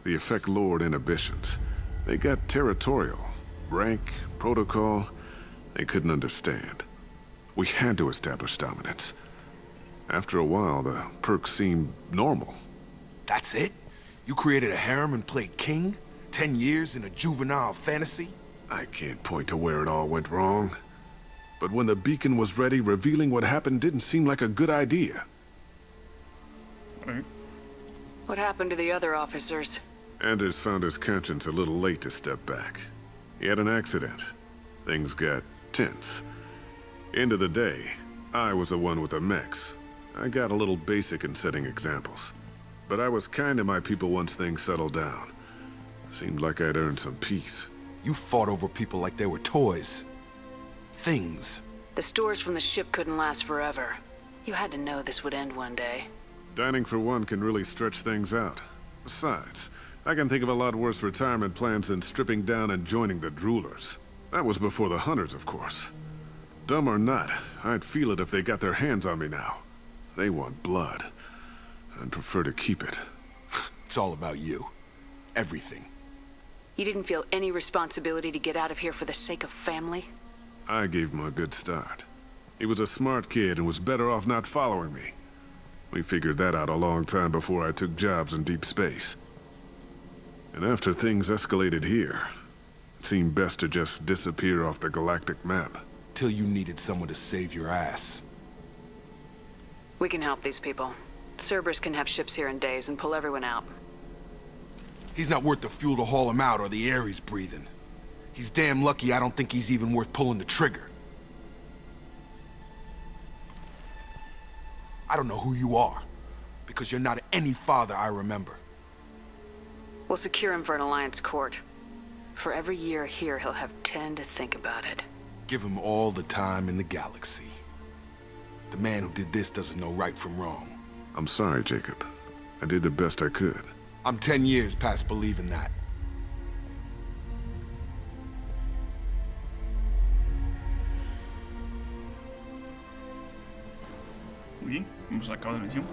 the effect lowered inhibitions. They got territorial. Rank, protocol, they couldn't understand. We had to establish dominance. After a while, the perks seemed normal. That's it? You created a harem and played king? 10 years in a juvenile fantasy? I can't point to where it all went wrong. But when the beacon was ready, revealing what happened didn't seem like a good idea. What happened to the other officers? Anders found his conscience a little late to step back. He had an accident. Things got tense. End of the day, I was the one with the mechs. I got a little basic in setting examples. But I was kind to my people once things settled down. Seemed like I'd earned some peace. You fought over people like they were toys. Things. The stores from the ship couldn't last forever. You had to know this would end one day. Dining for one can really stretch things out. Besides, I can think of a lot worse retirement plans than stripping down and joining the droolers. That was before the hunters, of course. Dumb or not, I'd feel it if they got their hands on me now. They want blood. I'd prefer to keep it. It's all about you. Everything. You didn't feel any responsibility to get out of here for the sake of family? I gave him a good start. He was a smart kid and was better off not following me. We figured that out a long time before I took jobs in deep space. And after things escalated here, it seemed best to just disappear off the galactic map. Till you needed someone to save your ass. We can help these people. Cerberus can have ships here in days and pull everyone out. He's not worth the fuel to haul him out or the air he's breathing. He's damn lucky I don't think he's even worth pulling the trigger. I don't know who you are, because you're not any father I remember. We'll secure him for an Alliance court. For every year here, he'll have 10 to think about it. Give him all the time in the galaxy. The man who did this doesn't know right from wrong. I'm sorry, Jacob. I did the best I could. I'm 10 years past believing that. Muy bien, hemos acabado la misión.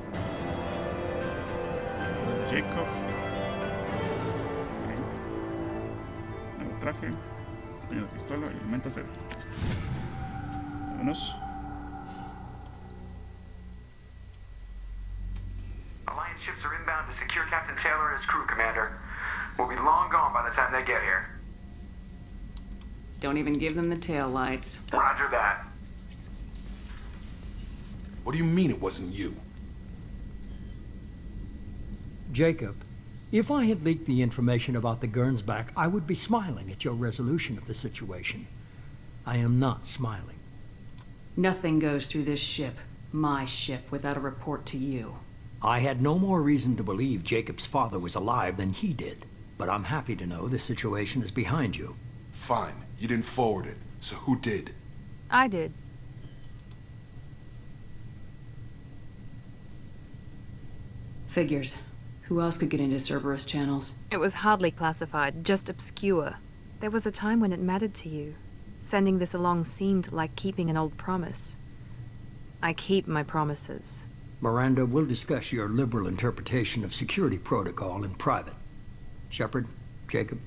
Jacob. Nuevo traje. Pequeña pistola y elementos de... Vámonos. Alliance ships are inbound to secure Captain Taylor and his crew, Commander. We'll be long gone by the time they get here. Don't even give them the tail lights. Roger that. What do you mean it wasn't you? Jacob, if I had leaked the information about the Gernsback, I would be smiling at your resolution of the situation. I am not smiling. Nothing goes through this ship, my ship, without a report to you. I had no more reason to believe Jacob's father was alive than he did, but I'm happy to know the situation is behind you. Fine. You didn't forward it, so who did? I did. Figures. Who else could get into Cerberus channels? It was hardly classified, just obscure. There was a time when it mattered to you. Sending this along seemed like keeping an old promise. I keep my promises. Miranda, we'll discuss your liberal interpretation of security protocol in private. Shepard, Jacob.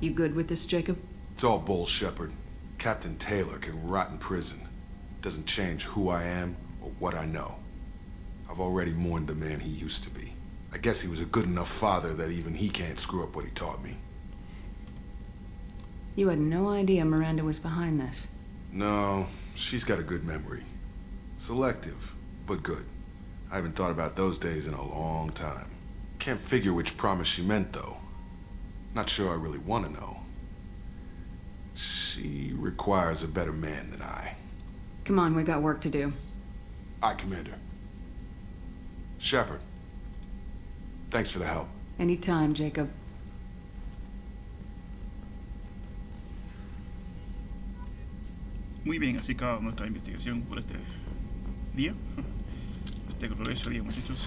You good with this, Jacob? It's all bull, Shepard. Captain Taylor can rot in prison. Doesn't change who I am or what I know. I've already mourned the man he used to be. I guess he was a good enough father that even he can't screw up what he taught me. You had no idea Miranda was behind this. No, she's got a good memory. Selective, but good. I haven't thought about those days in a long time. Can't figure which promise she meant, though. Not sure I really want to know. She requires a better man than I. Come on, we got work to do. Aye, Commander. Shepard. Thanks for the help. Anytime, Jacob. Muy bien, así acaba nuestra investigación por este día. Este glorioso día, muchachos.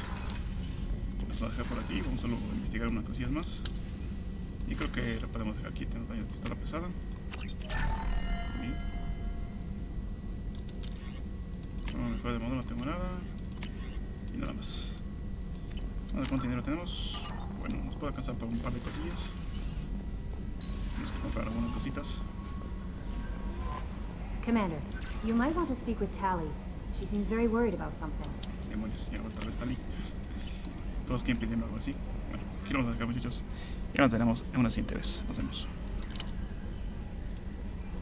Vamos a dejar por aquí, vamos solo a investigar unas cosillas más. Y creo que lo podemos dejar aquí, tenemos daño de pistola pesada. Bien. No, mejor de modo no tengo nada. Y nada más. ¿Cuánto dinero tenemos? Bueno, nos puede alcanzar para un par de cosillas. Tenemos que comprar algunas cositas. Commander, you might want to speak with Tally. She seems very worried about something. Demonios, ya otra vez Tally. Todos quieren pedirme algo así. Bueno, aquí lo vamos a dejar, muchachos. Ya nos veremos en una siguiente vez. Nos vemos.